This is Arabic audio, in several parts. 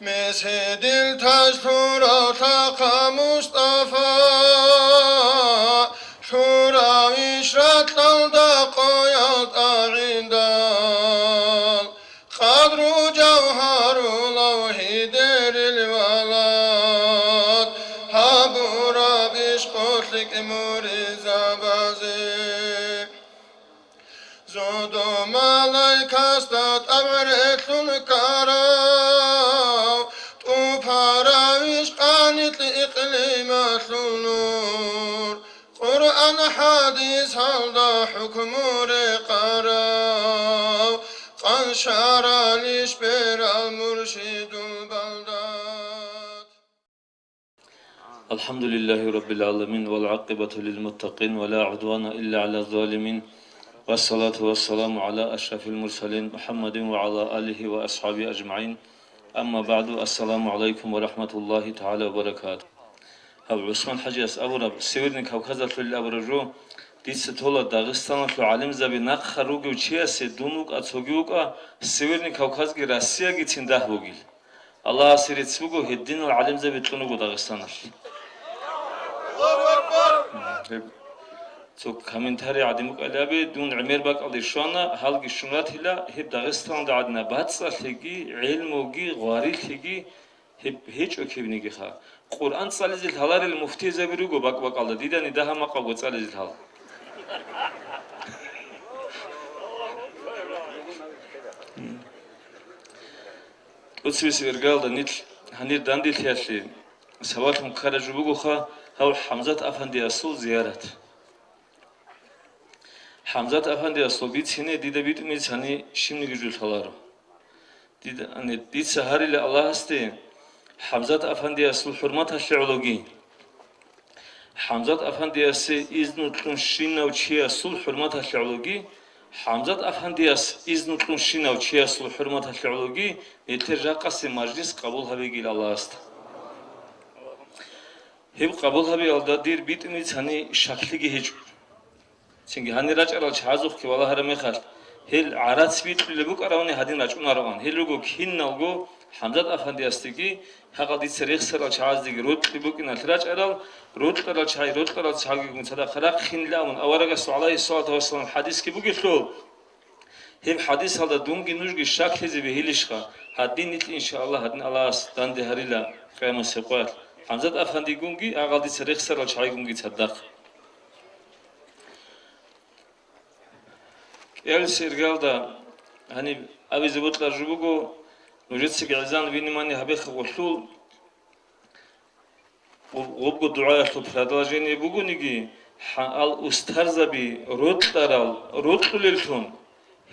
مسجد التشهر تقى مصطفى شورى وشرت تلدق يطاعد قدر جوهر لوح دير الولاد هبورا بشقوتك مريزا بازي زودو ملايك استات أمرت الكراو طوفارا وشقانت إقليمات النور قرآن حديث هلدا حكم رقراو قنشار لشبير المرشد البلدات الحمد لله رب العالمين والعاقبة للمتقين ولا عدوان إلا على الظالمين والصلاة والسلام على أشرف المرسلين محمد وعلى آله وأصحابه أجمعين أما بعد السلام عليكم ورحمة الله تعالى وبركاته أبو عثمان حجاس أبو رب سيورني كوكازة الأبرجو ديس تولا داغستان في علم زبي نق خروج وشياسة دونوك أتوجوك سيورني كوكاز جراسيا جتين ده بوجيل الله سيرت سبوجو هدين العلم زبي تونوك داغستان تو كومنتاري عدمك ألابي دون عمر بق الإشانة حلق الشمرات هلا هب داغستان دعنا باتسا ثقي علموجي غاري ثقي هب هيج أكيبني خا قرآن صالز الهلال المفتي زبيروجو بق الله ديدا نداها ما قبض صالز الهال أتسوي سيرجال دنيت هنير داندي ثياسي سواتهم خرجوا بقو خا هو حمزة أفندي أصل زيارات حمزة أفندي أصل بيت هنا ديدا بيت ميت هني شمني جزول ثلارو ديدا أنا ديد سهاري لله استي حمزة أفندي أصل حرمة الشعولوجي حمزة أفندي أصل إذن تلون شينا وشيا أصل حرمة الشعولوجي حمزة أفندي أصل إذن تلون شينا وشيا أصل حرمة الشعولوجي يترجع قسم مجلس قبولها بيجي لله است هب قبولها بيالدا دير بيت ميت هني شكلي هيج سنجي هني راج على شازوخ كي والله هرمي خال هل عرات بيت لبوك أراوني هدين راجون أراون هل لوجو كين نوجو حمزة أفندي أستيجي هقدي سريخ سر شاز ديجي روت لبوك إن الراج أرال روت قرال شاي روت قرال شاي يكون صدق خلاق خين لامن أورجا عليه الصلاة والسلام حديث كي بوجي شلو هم حديث هذا دونجي نوجي شكل زي بهيلشخا هدين نت إن شاء الله هدين الله استند هريلا قيام السقوات حمزة أفندي جونجي أقدي سريخ سر شاي جونجي تصدق يال سيرجال دا هني أبي زبط لجوجو نوجد سجعزان بيني ماني هبيخ وحلول وبقو دعاء خلف هذا جيني بقو نيجي حال أسترزبي رد ترال رد خليلتون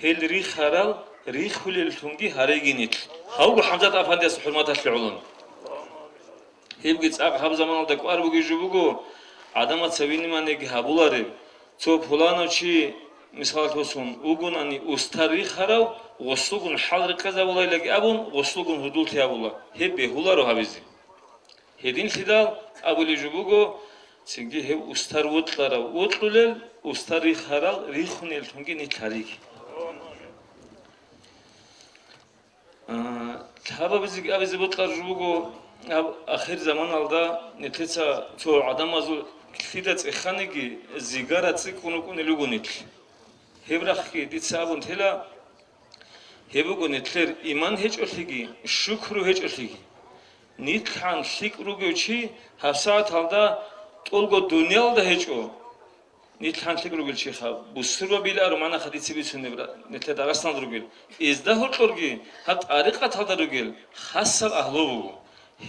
هل ريخ هرال ريخ خليلتون جي هريجينيت هاو حمزة أفندي سحرمات الشعولن هيبقى تأق هب زمان الدك أربعة جوجو عدم تسويني ماني هبولاري تو فلانو شيء مثال توسون اوغوناني استاري خراو غسلوغون حال كذا ولا لقي ابون غسلوغون هدول تيابولا هب بهولارو هابيزي هدين سيدال ابولي جوبوغو سينجي هب استار وطلارا وطلل استاري خرال ريخون التونجي نتاريك تابا بيزي ابيزي بطلار جوبوغو اخر زمان алда نتيسا تو عدم ازو كفيدات اخانيجي زيغارا تسيكونوكون لوغونيت هبرخي دي صابون تلا هبوغون تلر ايمان هيج اولتيغي شكر هيج اولتيغي نيت خان شكروغوچي حسات алда толго дунялда هيجو نيت خان شكروغوچي خا بوسرو بيلارو مانا خديسي بيسونيبرا نيت داغستان دروغيل ازدا هوتورغي هات اريقات هادروغيل خاصل اهلوغو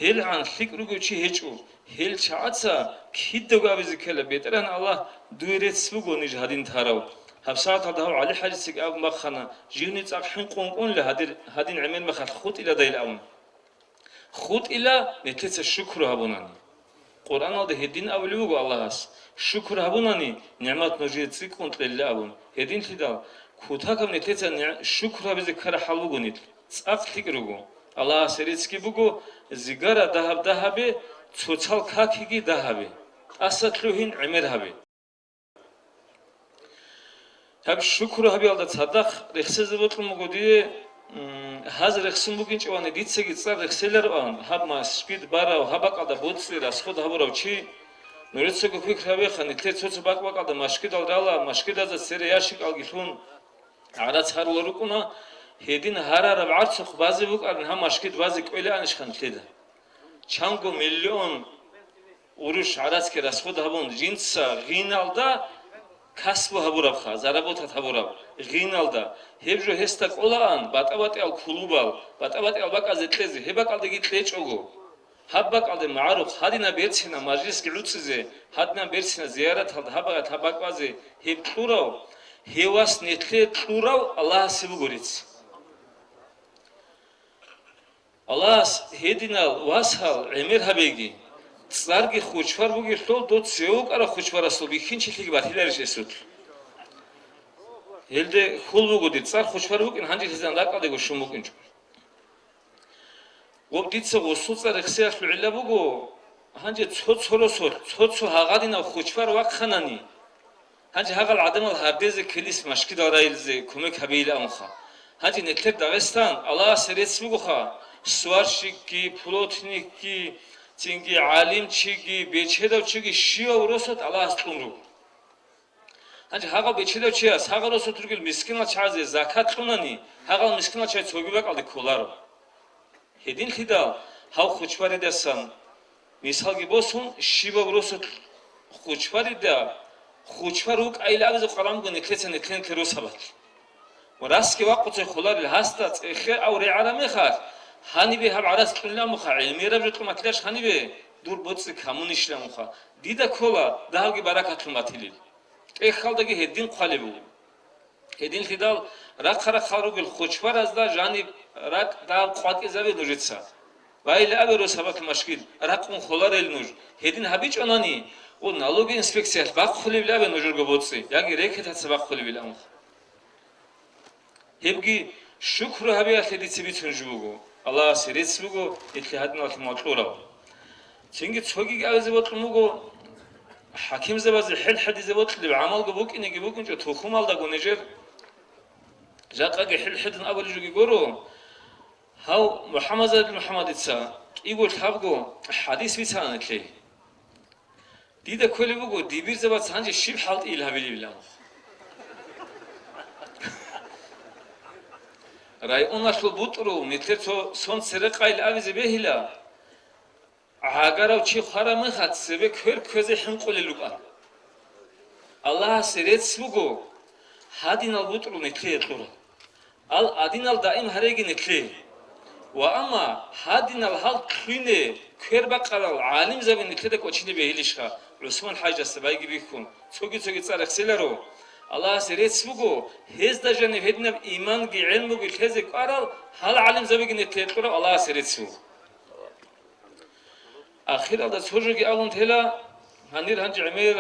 هل عن شكروغوچي هيجو هل چاعصا كيدوغابيز كلا بيتران الله دويرت سوغو نيج هادين تاراو هبسات هذا هو علي حاجة سك أب مخنا جيني تأخ حين قون له هادين عمل مخ خط إلى دايل أون خط إلى نتيجة الشكر هبوناني قرآن هذا هدين أولوجو الله هس شكر هبوناني نعمات نجيت سك كنت لله أون هدين تدا كوتاكم نتيجة شكر هبزكر حلوجو نت تأخ تكرجو الله سريتسكي بوجو زجارة ذهب توصل كاكيجي ذهب أسطلوهين عمر هبي هب شكر هبي الله تصدق رخصة زبط المقدية Hazır eksim bugün çuvanı ditse gitser ekseler an habma speed bara habakada botsira skoda haburavçi Nuretse ku fikra bekhan tet sots bakada maşkid alrala maşkid az sere yaşık algitun arat harlarukuna hedin harara artsuk bazı buk arın ha maşkid bazı öyle anışkan tleda Çango milyon uruş arat ke skoda habun jinsa ginalda kasbu haburavkha zarabotat haburab ginalda hebjo hestak olaan batabati al kulubal batabati al bakazet tezi hebakalda git leçogo Habbakalde maruf hadina bertsina majlis glutsize hadna bertsina ziyarat hal habagat habakvaze hep turav hevas netle turav Allah sibu gorits Allah hedinal washal emir habegi tsargi khuchvar bugi tol dot seuk ara khuchvar asol bikhinchiligi batilerish esut elde khul bugu dit tsar khuchvar bugin hanji hizan laqade go shumukin Obditse gosutsa rexsea lula bugo hanje tsotso hagadina khuchvar wakhanani hanje hagal adamel hardeze kilis mashki darailze kumek habile amkha hanje netler Dagestan Allah serets bugo kha swarshiki plotniki tingi alimchigi bechedavchigi shio urosot Allah astumru hanje hagal bechedavchia sagarosot turgil miskina chaze zakat lunani hagal miskina chay tsogibak aldi kolaro Hedin khida hav khuchvari desan misalgi bosun shiba urosot khuchvari da khuchvaruk aylaviz qalam gun ekletsen eklen kerosabat waraski waqt khular hasta ekhe awri alami khar hani be hab aras kullam kha ilmi rabjut matlash hani be dur bots kamun ishlam kha dida kola dahgi barakatul matilil ekhaldagi hedin qalibu hedin khidal raqara kharugul khuchvar azda jani rak da qat izavi nujitsa vaile avero sabak mashkil raqun kholar el nuj hedin habich onani o nalogi inspeksiya baq khulivla ve nujurgo botsi yagi reketat sabaq khulivla hebgi shukru habiya kheditsi bitunjugo Allah seretslugo itlihadna atmatura chingi chogi gavze botmugo hakim zebazi hel hadize botli amal go bukini gi bukunjo tukhumal da gonejer jaqage hel hedin avlijugi goro How Muhammad itsa igol thabgo hadis bitsanetli Dida kolebugo dibir zebat sanje shib halt il habili bilam Ray onashlo butru netletso son sereqayl avize behila agarav chi kharam khat sebe kör köze hinquliluqa Allah seretsbugo hadinal butru netletlo al adinal daim haregi netli وأما هادين الحال كونه كربقال العالم زمن كده كوچني بهليشخا عثمان حاج استبايگي بيكون توگي صار اكسلرو الله سريت سبغو هز دجن هدنا ايمان گي علم گي كزي قرال حال عالم زبگي نتيتور الله سريت سو اخر ده سوجي اون تلا هنير هنج عمير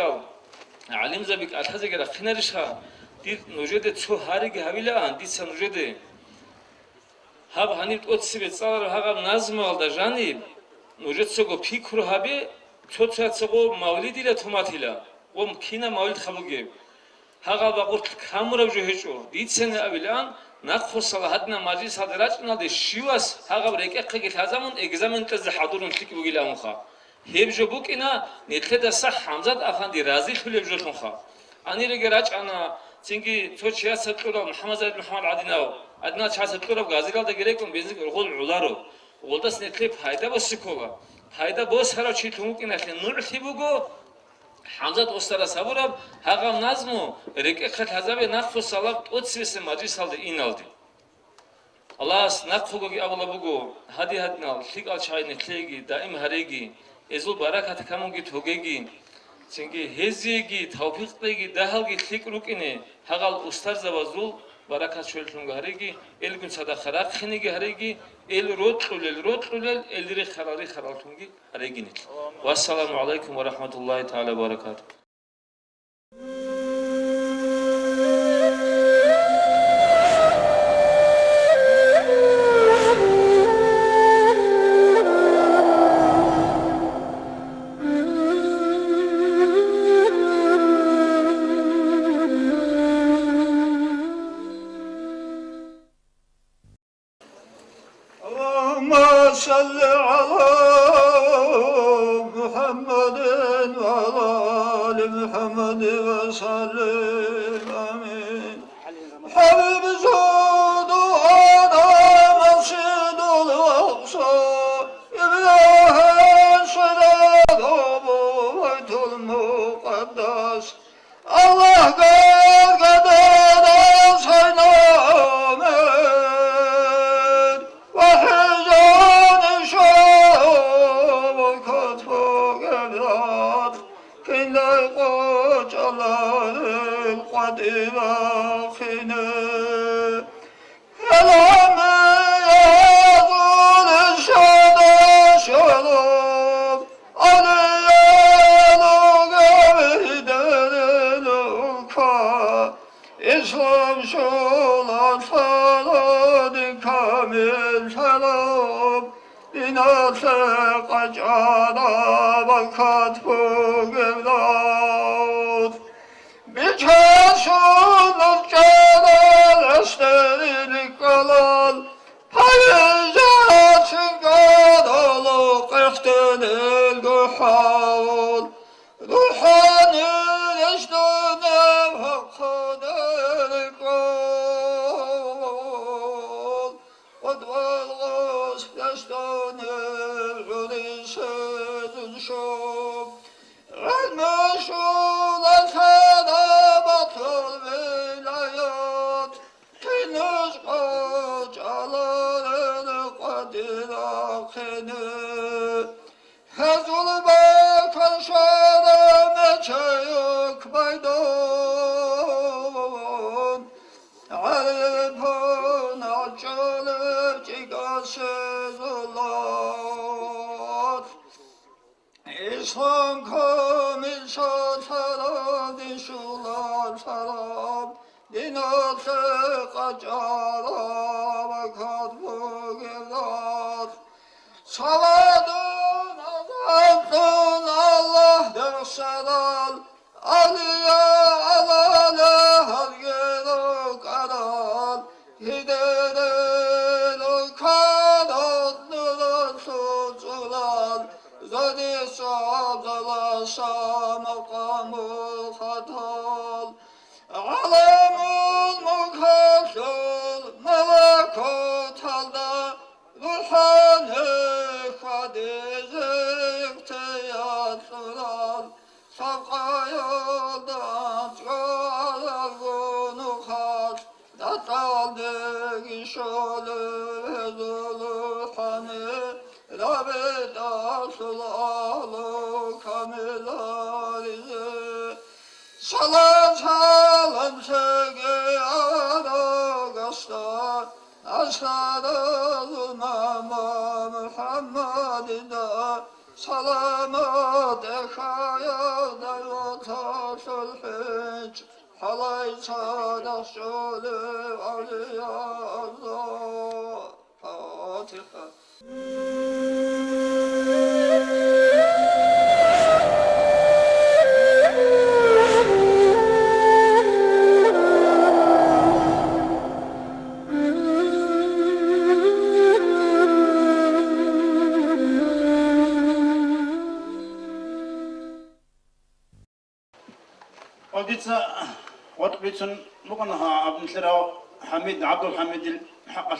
عالم زبگ اتحزگ رخنرشخا دي نوجده تو هاريگي حويلا ان دي سنوجده Hab hanit otsibet salar hagam nazm alda jani nujetsogo fikru habe çotsatsogo mavlidile tomatila om kina mavlid khabuge haga baqurt kamura johecho ditsene avilan nakhosala hadna majlis hadrachna de shivas haga reke khige tazamun examen tez hadurun tik bugila mukha hebjo bukina netleda sah hamzat afandi razi khulebjo kha anire gerach ana Çünkü çok şey sattılar Muhammed Adinav Adina çay sattılar Gaziral da gerek on benzik rol ularo olda snetlep hayda basıkova hayda bos hara çi tumuk inakle nur tibugo Hamzat ostara saburab hagam nazmu reke khat hazabe naqfu salab otsvese majlis aldı inaldı Allah naqfugo gi abula bugo hadi hadnal lik al çay netlegi daim haregi ezul barakat kamugi togegi Çünkü hezigi, tavfiqdagi, dahalgi fikrukini hagal ustar zavazul barakat şöltünge haregi el gün sadaka rakhinigi haregi el rotlul elri kharari kharaltungi haregi nit. Vassalamu aleykum ve rahmetullahi teala ve berekatuhu. على محمد وعلى آل محمد وسلم آمين حبيب زود آدم مسجد الأقصى إبراهيم صلاة بيت المقدس الله قد سينامين وحزان شاب كتف قبلات كنا يقوج الله القديم خنا كلام يقول الشهد شرب İslam şolan falan kamil selam İnatı kacana vakat bu evlat Bir kesunun kenar esterilik kalan Payızatın kanalı kıftın el gühal Ruhanın eşdüne hakkın el kol Odvalgız eşdüne rülisün şub Gelmiş olan sedabatıl vilayet Tiniz kocaların kadir akhini Hezul bakan şarame çayık meydan Alpın açılıp cigasız ulat İslam kamil salam dişular salam Dinatı kacara vakat bu evlat Saladın azadın Allah dersadal Aliye alale halgını karal Hidenin kanatlı sucular Zadi sabzalaşa makamı hatal Alemul mukassıl melekut halda Ruhanı kadizik tiyatral Sabka yoldan çıkarlar bunu hat Dataldık işolü vezulu hani Rabit asılalı kamilarizi Salam salam sevgi ara gastar Aslanı mama Muhammed'ine Salamat ekayada yotasıl hiç Halay sadak şöyle aliyazda Fatiha وديتنا وطبيتن بقنها ابن ثراو حميد عبد الحميد الحق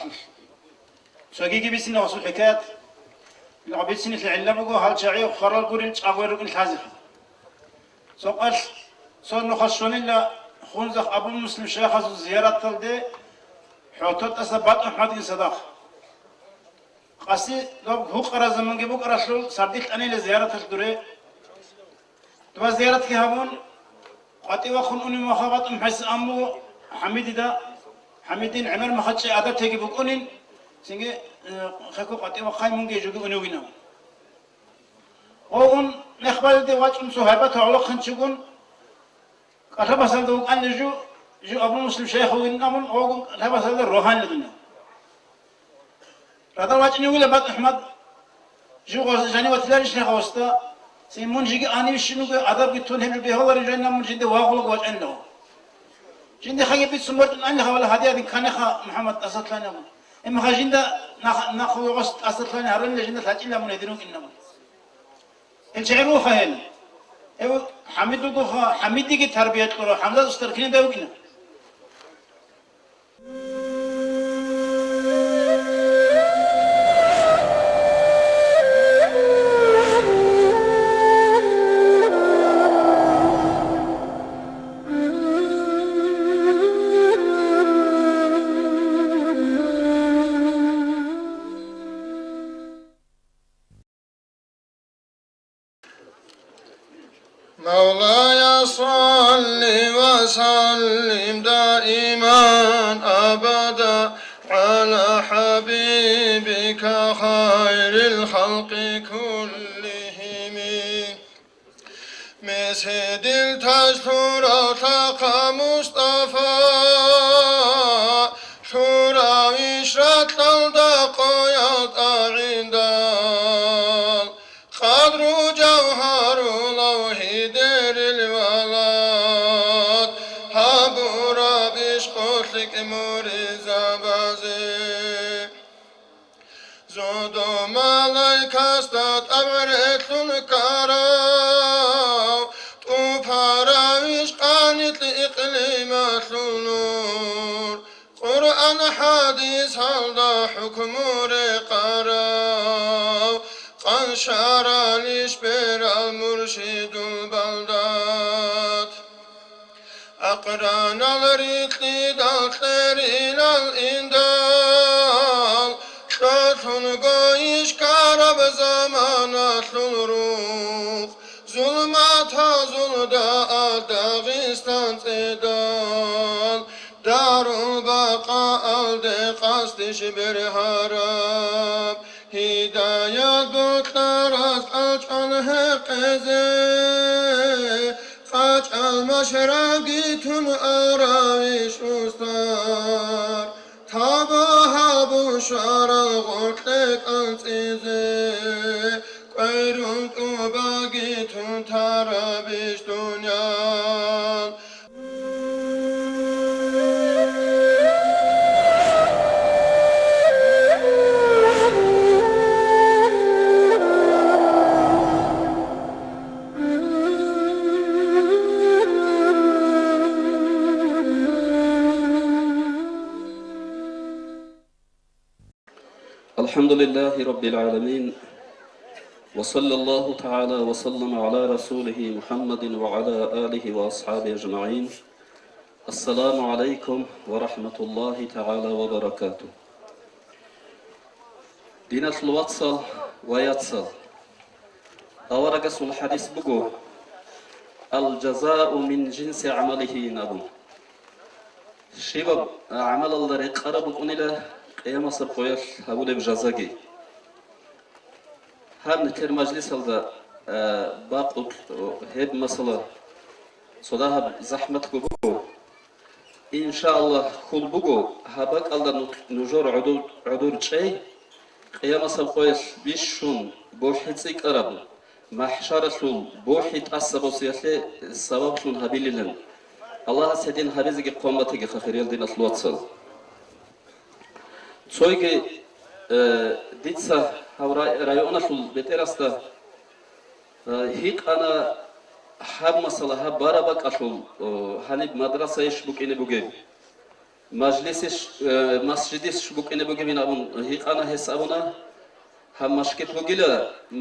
سوغيكي بيسنا وصل حكايات لعبيتسني العلم بقو هل شعيو خرال قرين تشعويرو الحازف سوقال صار نخشون إلا خنزق أبو مسلم شيخ زيارة تلدي حوتوت أسبات أحمد صداق قاسي لو هو قرا زمان جبو قرا شلو سرديت أنا لزيارة تلدري تبى زيارة كهابون قاتي وخن أني مخابط محس أمو حميد دا حميدين عمر مخدش عادة تيجي بكونين سينجي خكو قاتي وخاي مونجي جوجي أنوينا وون نخبر دي واجم صهيبة تعلق خنشون كتب أصل دوك أن جو أبو مسلم شيخ وينامون وون كتب أصل الروحان لدنا هذا واجم يقول بعد أحمد جو غاز جاني وثلاث شيخ وستا سيمون جيجي أني شنو أدب كتون هم بيهول رجعنا من جد واقول قاج عنده جند خير بيت سمرت أن هذا هذا هذه كان خا محمد أسد لنا إما خجيندا نخو غست أصل ثاني هرون لجندا ثاجيلا من يدينون إنما الشعر فهل إيوه حميد دوغو حميد ديك تربية كرو حمزة استركين داوكنا مولاي صل وسلم دائما أبدا على حبيبك خير الخلق كلهم مسجد التجثر تقى مصطفى شورى وشرت الدق عند قدر جوهر لوح در الولاد هبورا بشقوتك مرزا بازي زودو ملايك استاد أمرت الكراو طوفارا وشقانت الإقليمات النور قرآن حديث هلدا حكم رقراو قنشار الإشبير المرشد البلدات أقران الريتل دالتر إلى الإندال شاتون قويش كارب زمانات الروح ظلمات زلداء داغستان تدال دار البقاء الدي قصد شبر هرب هداية بطرس أجعل هقزي قاج المشرقي تن أراويش أستار تابها بشار الغرطك أنسيزي قيرون تباقي تن ترابيش دنيا الحمد لله رب العالمين وصلى الله تعالى وسلم على رسوله محمد وعلى آله وأصحابه أجمعين. السلام عليكم ورحمة الله تعالى وبركاته. دينة الوصل ويتصل أورقس الحديث بقو الجزاء من جنس عمله نبو شباب عمل الله قرب قنله قيام سرقويش هقول بجزاجي هر نتر مجلس هذا باقط هب مسألة صداها زحمة بقو إن شاء الله خل بقو هبك الله نجور عدور شيء قيام سرقويش بيشون بوحد سيكرب محشرة بوحد أسباب سياسة سبب شون هبيلين الله سيدين هرزق قومتك خير الدين أصلواتسل Soyge ditsa rayona sul beterasta hit ana hab masala hab baraba qasul hanib madrasa ish bukine buge majlis ish masjid ish bukine buge min abun hit ana hesabuna ham mashkit bugila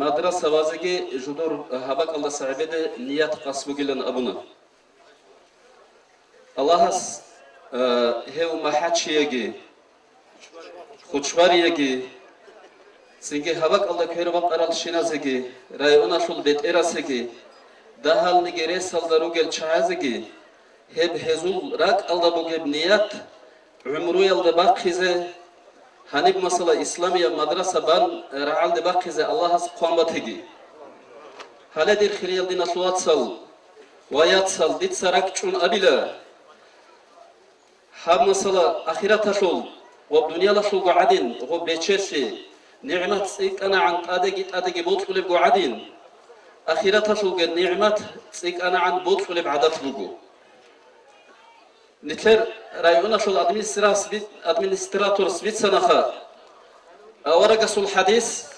madrasa wazege judur habak Allah sahibede niyat qas bugilan abuna Allahas heu mahachiyege خوشواريگی سینگه هبک الله کهرو بام ارال شنازگی رایونا شول بیت اراسگی دهال نگیره سال دروگل چهازگی هب هزول راک الله بوگب نیت عمروی الله باقیزه هنیب مسئله اسلامی مدرسه بان رعال ده باقیزه الله از قومتگی حالا دیر خیلیل دینا سوات سال وایات سال دیت سرک چون ابیله هم مسئله آخرت شول والدنيا لا شو قاعدين هو بيتشسي نعمة سيك أنا عن أدقي بوت ولا قاعدين أخيرتها شو قال نعمة سيك أنا عن بوت ولا بعدت لقو Nitlер района шул администратор свитсанаха аварага сул хадис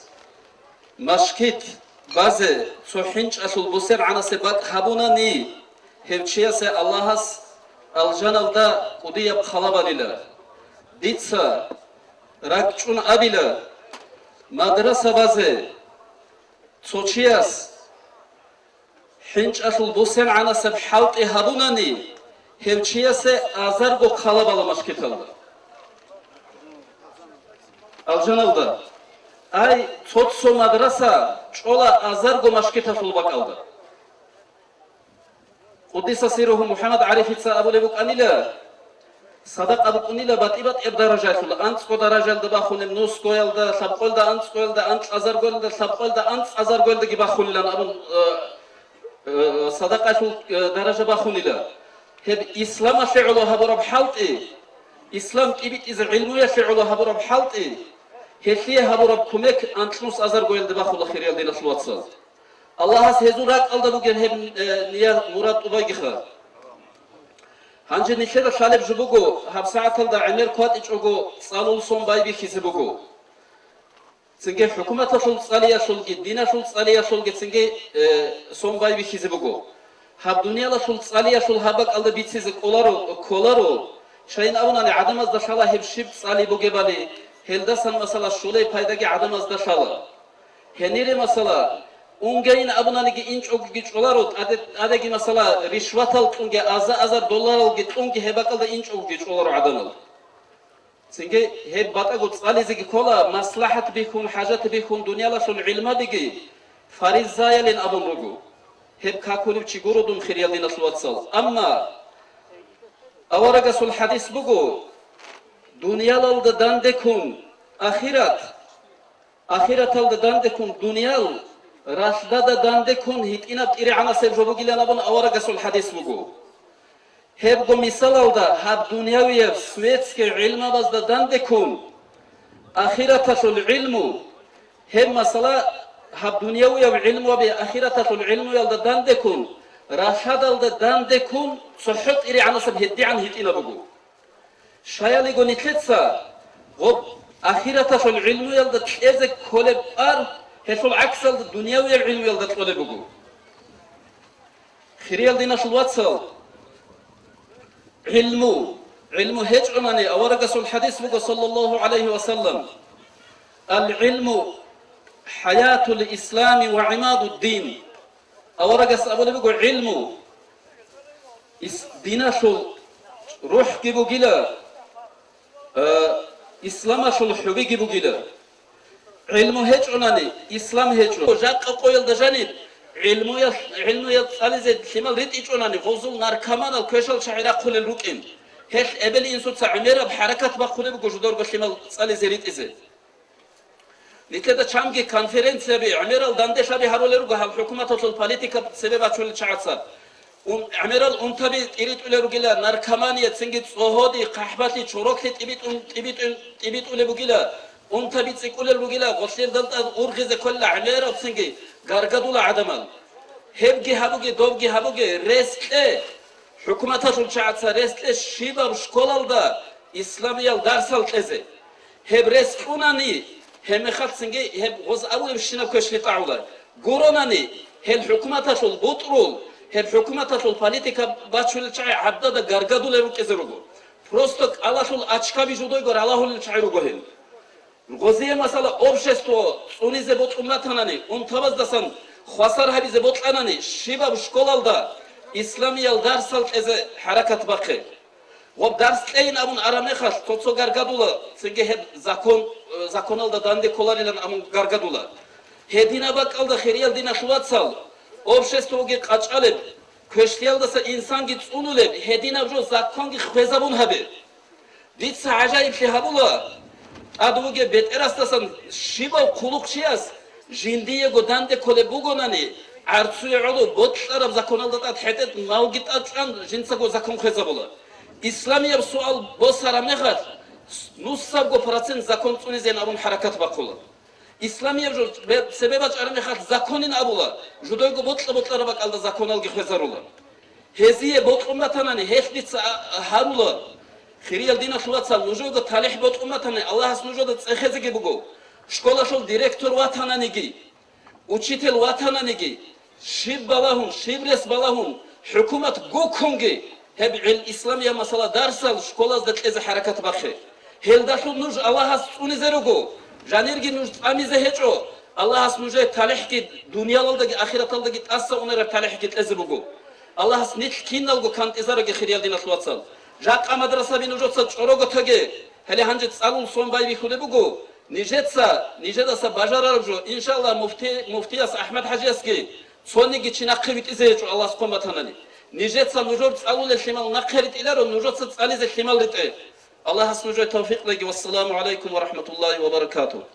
машкит базе сухинч ашул бусер анасе бак хабунани хевчиясе Аллахас алжаналда кудияб халабалила дитса ракчун абила мадраса базе сочияс хинч ашул бусер анасе бхалти хабунани хевчиясе азарго халабала машкиталда алжаналда ай цоцо мадраса чола азарго машкиташул бакалда قدس سيره محمد عارف أبو لبوك أنيلا صدق أبو أنيلا باتيبات إب درجات أنت كو درجة دباخون نوس كويل دا سبقول دا أنت كويل دا أنت أزار كويل دا سبقول دا أنت أزار كويل دا جباخون لنا أبو صدق أشو درجة باخون لا هب إسلام فعله هبرب حالت إيه إسلام إبت إذا علمية فعله هبرب حالت إيه هفيه هبرب كمك أنت نوس أزار كويل دباخون لخيريال دينا سلواتسال الله سيزورك الله بوجه هم نيا مراد أبايخا هنجي نشيد شالب جبوجو هب ساعة الله عمر قاد إجوجو صالول صوم باي بيخيز بوجو سنجي حكومة شول صالية شول جدينا شول صالية شول جد سنجي صوم باي بيخيز بوجو هب دنيا لا شول صالية شول هبك الله بيتسيز كولارو شاين أبونا عدم از دشالا هب شيب صالي بوجي بالي هلدسن مثلا شولي بايداكي عدم از دشالا هنيري مثلا Ungeyin abunanigi inç ogu giç olarot adegi mesela rişvat al unge azar dolar al git unge hebakal da inç ogu giç olar adanal. Çünkü heb batagot salizigi kola maslahat bikun hajat bikun dünyala şol ilma bigi fariz zayalin abun rugu. Heb kakulib çigurodum khiriyalina suvatsal. Amma avaraga sul hadis bugu dünyal da dandekun ahirat al da dandekun dünyal Raşda da dande kun hit inat iri ana sevjobu gilen abun avara gasul hadis bugu. Hep bu misal alda hab dünyaviye svetske ilma bazda dande kun ahirata şul ilmu hep masala hab dünyaviye ilmu ve ahirata şul ilmu yalda dande kun raşad alda dande kun suhut iri ana sev hiddi an hit ina bugu. Şayali gonitletsa o ahirata şul ilmu yalda ezek koleb ar هشول عكس الدنيا والعلم يلد تقول بقول خيريال دينا شو واتسال علمو هج عماني أورقس الحديث بقول صلى الله عليه وسلم العلم حياة الإسلام وعماد الدين أورقس أبو بقول علمو دينا شو روح جيبو جلا إسلام شو الحبي جيبو جلا علمو هج عناني إسلام هج جاك قويل دجاني علمو يتصاليزي شمال ريت إيج عناني غزول ناركمان الكوشل شعيرا قول الروكين هش أبل إنسو تعميرا بحركات بقولي بقو جدور بشمال تصاليزي ريت إزي لكذا چامگي كونفرنسيا بي عميرال داندش أبي هارولي روغا هل حكومة البوليتيكا سبب أچول چاعتصار عميرال انتبه إريد أولي روغيلا ناركمانية سنگيت صهودي قحباتي چوروكتي تبيت أولي بوغيلا Unta bitsik ulel bugila gosler dalta urgize kolla amera singi gargadula adamal hebgi habugi habugi restle hükümeta şul çaatsa restle şiba şkolalda İslamiyal darsal teze heb reskunani hem khat singi heb goz abu şina köşli taula goronani hel hükümeta şul butrul heb hükümeta şul politika başul çay adda da gargadula rukezerugo prosto alaşul açkabi judoy gor Allahul çayrugo hel Goziye masala общество унизе ботуматанани он табаздасан хвасар хабизе ботланани шиба школалда исламиял дарсал эзе харакат бақи вот дарслейн амун арамехас тоцо гаргадула сенге хеб законалда данде коларилан амун гаргадула хедина бакалда хериял дина шуватсал обществоге қачалеб көштиялдаса инсан ги цунулеб хедина жо законги хвезабун хабе дитса ажайиб шихабула Aduge beterastasan şiba kulukçiyas jindiye godande kole bugonani artsuye olu botlarab zakonalda hetet mavgit atsan jinsa go zakon xezabola İslamiye sual bosara mehat nussab go procent zakon tsunizen abun harakat baqula İslamiye sebeb açar mehat zakonin abula judoy go botlaraba kalda zakonal gi xezarula Хезие ботқуматанани хехница харула. Хириал дина шулаца нужода талих ботқуматани Аллахас нужода цехезеге буго. Школа шол директор ватананиги. Учитель ватананиги. Шиб балахун, шибрес балахун. Хукумат гокунги. Хеб исламия масала дарсал школаз датлезе харакат бахе. Хелдашул нуж Аллахас унизеруго. Жанирги нуж амизе хечо. Аллахас нуже талихки дуньялалдаги ахираталдаги тасса унера талихки тлезебуго. Аллахас нит кинналго кант изараги хириал дина шулаца. Жака мадраса би нужоца чорого тоге. Хеле ханжет салул сонбай вихуде буго. Нижедаса бажараржо. Иншалла муфтияс Ахмад Хаджиаски. Сонниги чинаққи витизеечо Аллахас коматанани. Нижеца нужор салуле шимал наққерит иларо нужоца сализе шимал рите. Аллахас нужой тавфиқ леги. Вассаламу алейкум ва рахматуллахи ва баракату.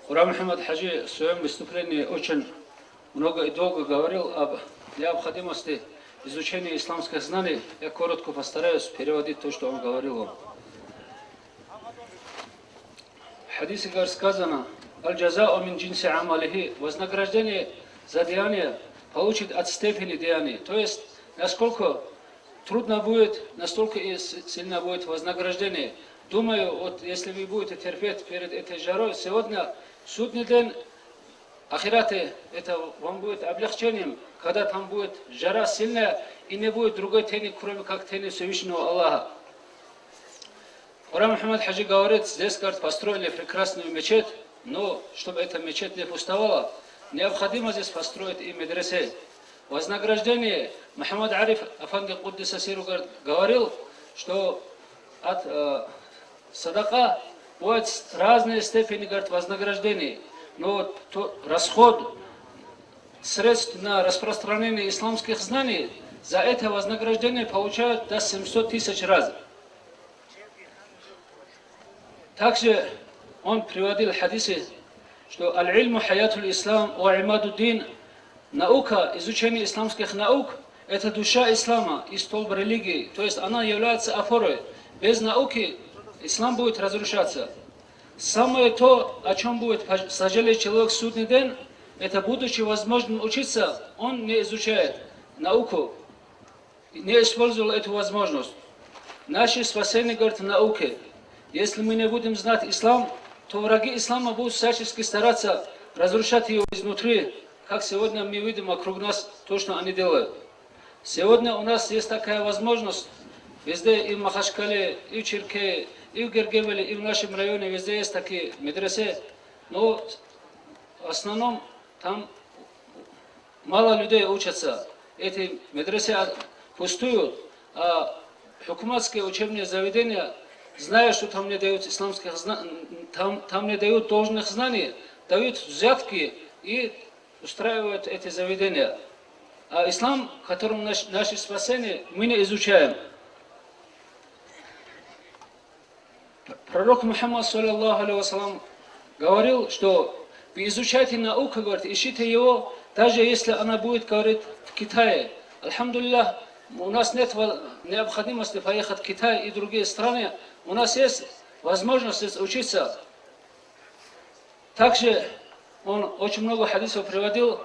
Ура Мухаммад Хаджи в своем выступлении очень много и долго говорил об необходимости изучения исламских знаний. Я коротко постараюсь переводить то, что он говорил. В хадисе сказано: «Аль-джаза'у мин джинси амалихи» — вознаграждение за деяние получит от степени деяния. То есть, насколько трудно будет, настолько и сильно будет вознаграждение. Думаю, вот если вы будете терпеть перед этой жарой, сегодня судный день ахираты, это вам будет облегчением, когда там будет жара сильная и не будет другой тени, кроме как тени Всевышнего Аллаха. Ура Мухаммад Хаджи говорит, здесь, говорит, построили прекрасную мечеть, но чтобы эта мечеть не пустовала, необходимо здесь построить и медресе. Вознаграждение Мухаммад Ариф Афанди Куддиса Сиру говорил, что от садака будет разные степени, говорит, вознаграждений. Но расход средств на распространение исламских знаний за это вознаграждение получают до 700 тысяч раз. Также он приводил хадисы, что аль-ильму хаятуль ислам ва имадуддин, наука, изучение исламских наук, это душа ислама и столб религии. То есть она является опорой. Без науки ислам будет разрушаться. Самое то, о чем будет сожалеть человек в судный день, это, будучи возможным учиться, он не изучает науку, не использовал эту возможность. Наше спасение, говорит, в науке. Если мы не будем знать ислам, то враги ислама будут всячески стараться разрушать его изнутри, как сегодня мы видим вокруг нас то, что они делают. Сегодня у нас есть такая возможность, везде и в Махачкале, и в Чирке, и в Гергевеле, и в нашем районе, везде есть такие медресе, но в основном там мало людей учатся. Эти медресе пустуют, а хукуматские учебные заведения, зная, что там не дают исламских там не дают должных знаний, дают взятки и устраивают эти заведения. А ислам, которым наше спасение, мы не изучаем. Пророк Мухаммад, саллаллаху алейхи вассалам, говорил, что вы изучайте науку, говорит, ищите его, даже если она будет, говорит, в Китае. Альхамдулиллах, у нас нет необходимости поехать в Китай и другие страны. У нас есть возможность здесь учиться. Также он очень много хадисов приводил.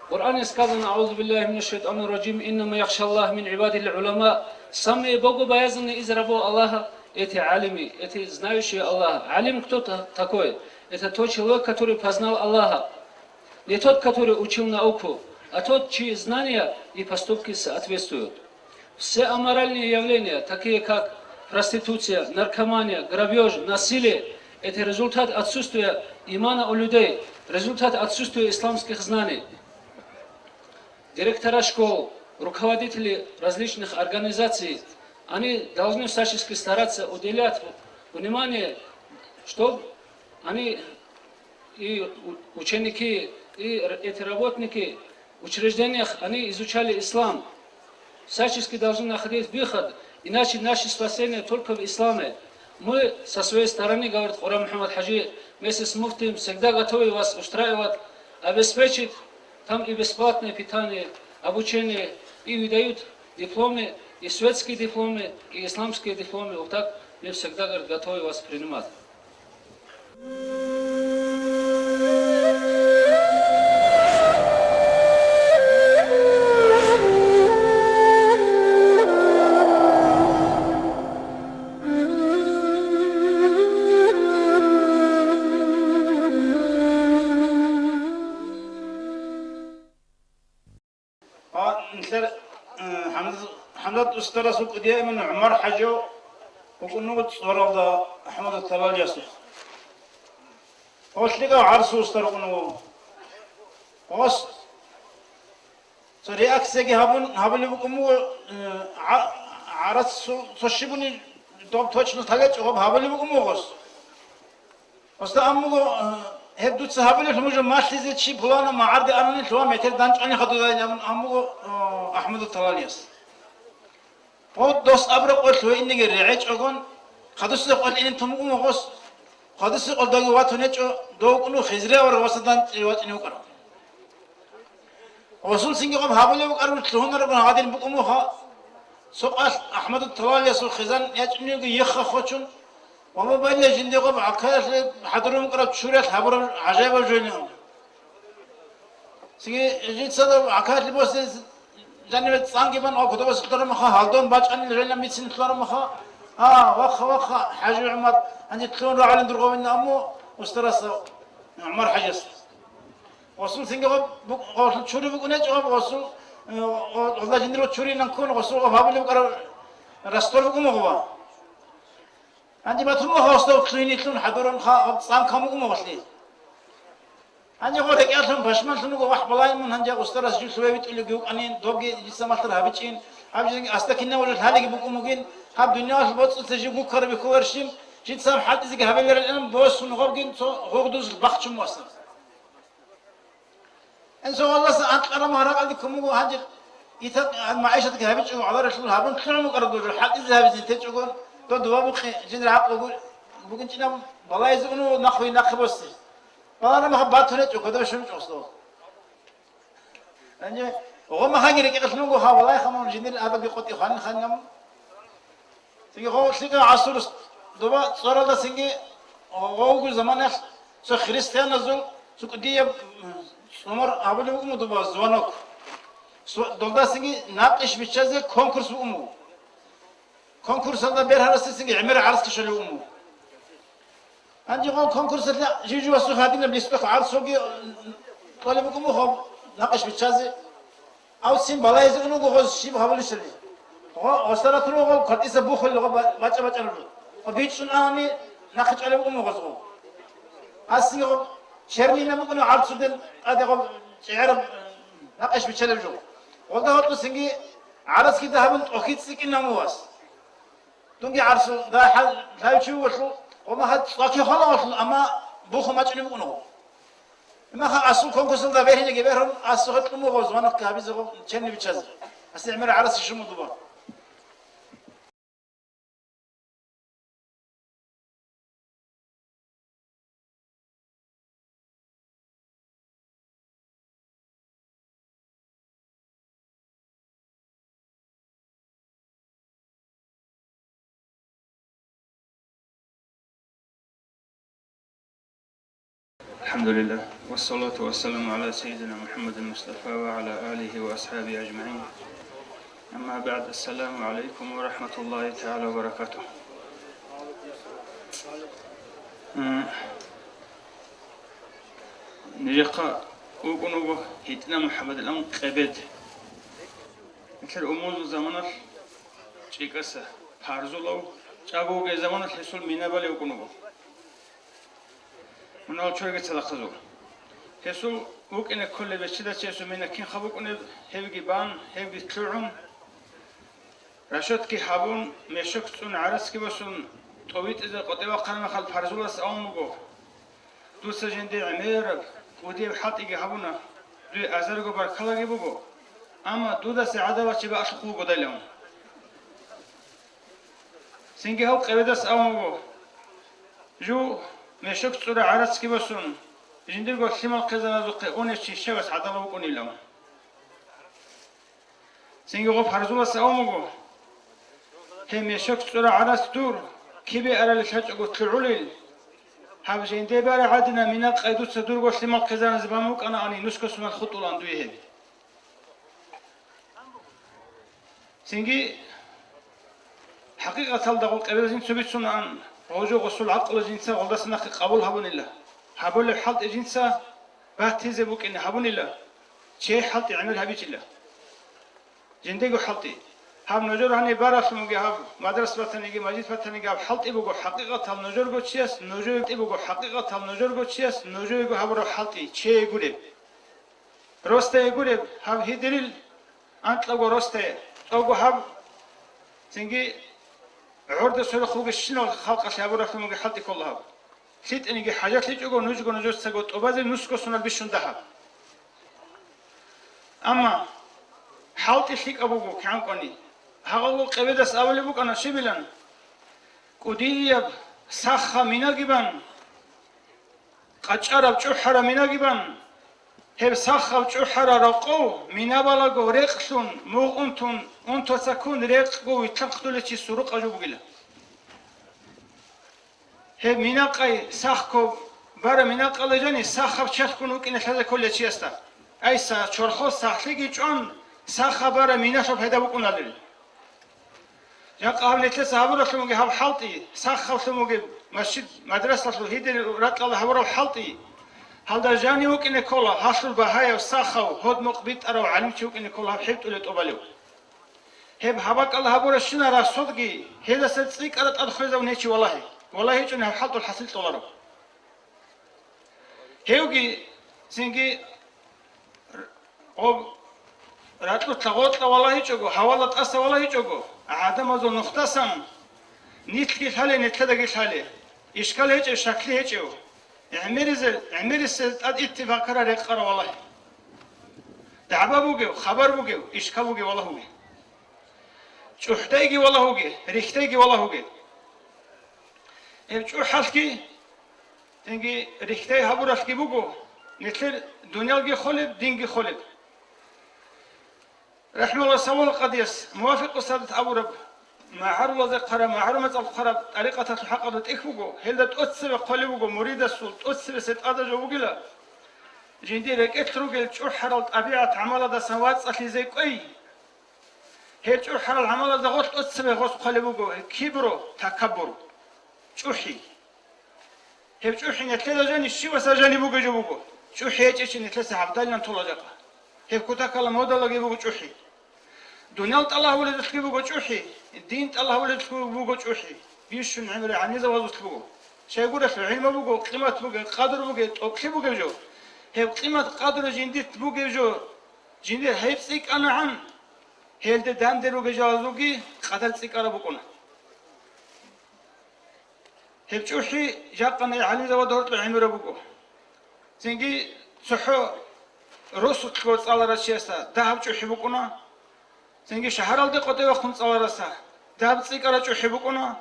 В Коране сказано: «Аузу биллахи минаш шайтанир раджим, иннама яхшаллах мин ибадил уляма». Самые богобоязненные из рабов Аллаха — эти алими, эти знающие Аллаха. Алим кто такой? Это тот человек, который познал Аллаха. Не тот, который учил науку, а тот, чьи знания и поступки соответствуют. Все аморальные явления, такие как проституция, наркомания, грабеж, насилие, это результат отсутствия имана у людей, результат отсутствия исламских знаний. Директора школ, руководители различных организаций, они должны всячески стараться уделять внимание, чтобы они и ученики, и эти работники в учреждениях, они изучали ислам. Всячески должны находить выход, иначе наше спасение только в исламе. Мы со своей стороны, говорит Курам Мухаммад Хаджи, вместе с муфтием всегда готовы вас устраивать, обеспечить там и бесплатное питание, обучение, и выдают дипломы, и светские дипломы, и исламские дипломы. Вот так мы всегда, говорит, готовы вас принимать. مثل حمد أستاذ سوق دائما عمر حجو وكنا تصور الله أحمد الطلال ياسر وش لقى عرس أستاذ كنا وش صريح أكسجي هبون بكمو عرس صشبوني دوب توش نتاجت وهب هبون بكمو وش أمو هبدو تسحبني فموجو ماشي زي شيء فلانا ما عرض أنا نتلوه متر دانش أنا خدوا ذا نعم أمو أحمد الطلاليس بود دوس أبرق قلت له إني رعيج أقول خدوا سيد قلت إن تمو مغوس خدوا سيد قلت دعوة واتونيج دوق إنه خزرة ورواصدان تيوات إنه كرام وصل سينج قام هابلي بكرم تلون ربنا هادين بكمو ها سؤال أحمد الطلاليس الخزان يجنيو يخخوشون وما بين جندي قب عكاش حضرهم قرب شوريات حبر عجيب الجنون سيجي جيت صدر عكاش لبوس جانب تسانجي بن أو كتب سطر مخا هالدون باج أن الرجال ميتين تلون مخا وخ حاج عمر عندي تلون راعي لندرقوا من أمو واسترس عمر حجس وصل سينجي قب وصل شوري بكونج قب وصل والله جندي رو شوري نكون وصل قب هابلي بكرة رستور بكون مغوا عندي ما تروح هاستو كلينيكلون حضرون صام كمو مغسلين عندي غير كأسهم بشمل سنو واحد بلاي من هنجا أسترس جو سوي بتقول لك أني دوبي جسم أثر هابتشين هابتشين أستكينا ولا هالي بقول ممكن هاب دنيا بس تجي مكر بكورشين جيت سام حد زي هبل الآن بس سنو غابين غودوز بخشم واسن إن شاء الله سأنت أنا ما هرق عليكم مو هنجا يتك معيشتك هابتشين وعلى رسول هابن كلنا مكر دوج حد إذا هابتشين تجون تو دوا بخي جندر عقل بقول جينا بلاي زونو نخوي نخبص أنا ما حبيت هناك وكذا شو مجوزه يعني هو ما خاني لك أصلاً هو والله خمون جندر هذا بيقطع خانم سيجي هو سيجي عصور دوا صار هذا سيجي هو زمانه سو خريستيان نزول سو كديه عمر أبدا بقوم دوا زوانك دولدا سيجي ناقش بيشازه كونكورس بقومه كونكورس هذا بيرهرس سيجي عمر عرس كشلي بقومه عندي قال كونكورس لا جيجي واسو هادين بيسبق عرسوكي طالبكم هو ناقش بتشازي او سين بلايز انو غوز شي بحبل شري هو وصلت له قال قد يسبخ له باچا باچا له وبيتشن اني ناقش عليكم غوزو اسيو شرني نمكن عرسودن ادي قال شعر ناقش بتشلجو وده هو سينغي عرس كده هبن اوكيت سيكي نمواس تونغي عرسو ده حل لايتشو وصل وما هاد لكن خلاص أما بوخ ما تعني بقولوا ما خا أصل كونكورس ده بيرهن جبرهم أصل خد كم غوز وانا كابيز غو تشني بتشاز استعمل عرس شو مدبر الحمد لله والصلاة والسلام على سيدنا محمد المصطفى وعلى آله وأصحابه أجمعين. أما بعد، السلام عليكم ورحمة الله تعالى وبركاته. نجاقا وقنوه هيتنا محمد الأم قبد مثل أمور زمانه شيكاسا فارزولو جابوه زمانه حسول مينابالي وقنوه من أول شيء قلت لخذوا هسوا وكأن كل بشدة شيء من كين خبوك إن هيجي بان هيجي تلعون رشد كي حبون مشوك سون عرس كي بسون طويت إذا قطيبة قرن خل فرزولاس أممو دوس جندي عمير ودي بحط يجي حبونا دو أزرقو بركلا جيبوجو أما دودا سعادة وشي بأشقو قدلهم سينجي هو قبيدس أممو جو مشك صورة عرس كي بسون جندر قو سيمال قزنا زقي أونشي شبس عدلا وكوني لهم سنجي غو فرزولا سأومغو هم مشك صورة عرس دور كيبي أرى لشاج أقو تلعوليل هاب جندي بارا عدنا مناق قيدو صدور قو سيمال قزنا زباموك أنا أني نسكو سنال خطولان دوي هبي سنجي حقيقة تلدغو قبل زين سبيتسون عن وجو غسل عقل جنسا غلدسنا قبول هبون الله هبول الحلط جنسا باتيزي بوك إن هبون الله شيء حلط يعمل هبيج الله جندقو حلطي هب نجور هني بارس مجي هب مدرسة بتنيجي مجلس بتنيجي هب حلط إبوجو حقيقة هب نجور جو شيس نجور إبوجو حقيقة هب نجور جو شيس نجور جو هب رو حلطي شيء يقولب راسته يقولب هب هي دليل أنت لو راسته أو هب تنجي عرض سر خوب الشنو خلق شابور في مجي حلطي كلها سيت إني حاجات ليش أقول نجور سجود وبعد نسكو سنال بيشون ده أما حلطي شيك أبوجو كان كوني هغو قبيدس أولي بوك أنا شبلن كوديب ساخا مناجبان قجارب جوحرا مناجبان هب ساخا جوحرا رقو منابالغو ريقسون موغنتون أنتو سكون ريقو يتلقتولتي سروق أجو بغيلا هب مناقاي ساخكو بارا مناقا لجاني ساخا بچرخونو كينا شاذا كل شيء استا أي سا چورخو ساخليجي جون ساخا بارا مناشو پیدا بكونا لل يا قابل تسابر شلون جاب حلطي ساخ شلون مسجد مدرسة شلون هيدر رات الله هبرو حلطي هذا جاني وكن كولا حصل بهاي وساخو هود مقبيت أرو علم شو كن كولا بحبت ولا تقبلوا هب هبك الله هبرو الشنا راسودجي هذا ستصيك أرد أدخل زون هيك والله هيك إنه حلط الحصيل طلعوا هيوجي سينجي أو راتلو تلغوت والله هيك جو حوالت أس والله هيك جو عادم أزو نختصم نيتلي حالي نتلدقي حالي إشكال هيك شكل هيك عمرز أد اتفاق قرار يقرأ والله دعبا بوجو خبر بوجو إشكال بوجو والله بوجو شوحتايجي والله بوجو ريختايجي والله بوجو شو حالكي تنجي ريختاي هبورشكي بوجو نتل دنيالجي خلب دينجي خلب رحمه الله سوال قديس موافق سادة أبو رب ما عرض ذكر ما عرمت القرب طريقة الحق تكفوجو هل تأثر قلبوجو مريد السلط تأثر ست أدرج وجلا جنديرك اترجل شو حرل طبيعة عمل ده سوات أخي زي كوي هل شو حرل عمل ده غلط تأثر غلط قلبوجو كبروا تكبروا شوحي هل شوحي نتلا جاني شو وسجاني بوجو جوجو شوحي إيش نتلا عبدالله نطلع جاكا هل كتاك الله مودا لقي بوجو شوحي دنيا الله ولد تكبو بوجوحي الدين الله ولد تكبو بوجوحي بيشون عمل عني زواج تكبو شيء يقول لك العلم بوجو قيمة بوجو قدر بوجو أكل بوجو جو هي قيمة قدر جندي بوجو جو جندي هيب سيك أنا عن هي ده دان درو جازوجي قدر سيك أنا بكون هيب جوحي جاقنا عني زواج دورت العلم ربوجو زنجي صحو رسول تقول على رشيسة ذهب جوحي بكونا سنجي شهر الدي قطع خون صورسا داب سيكرا تحبكونا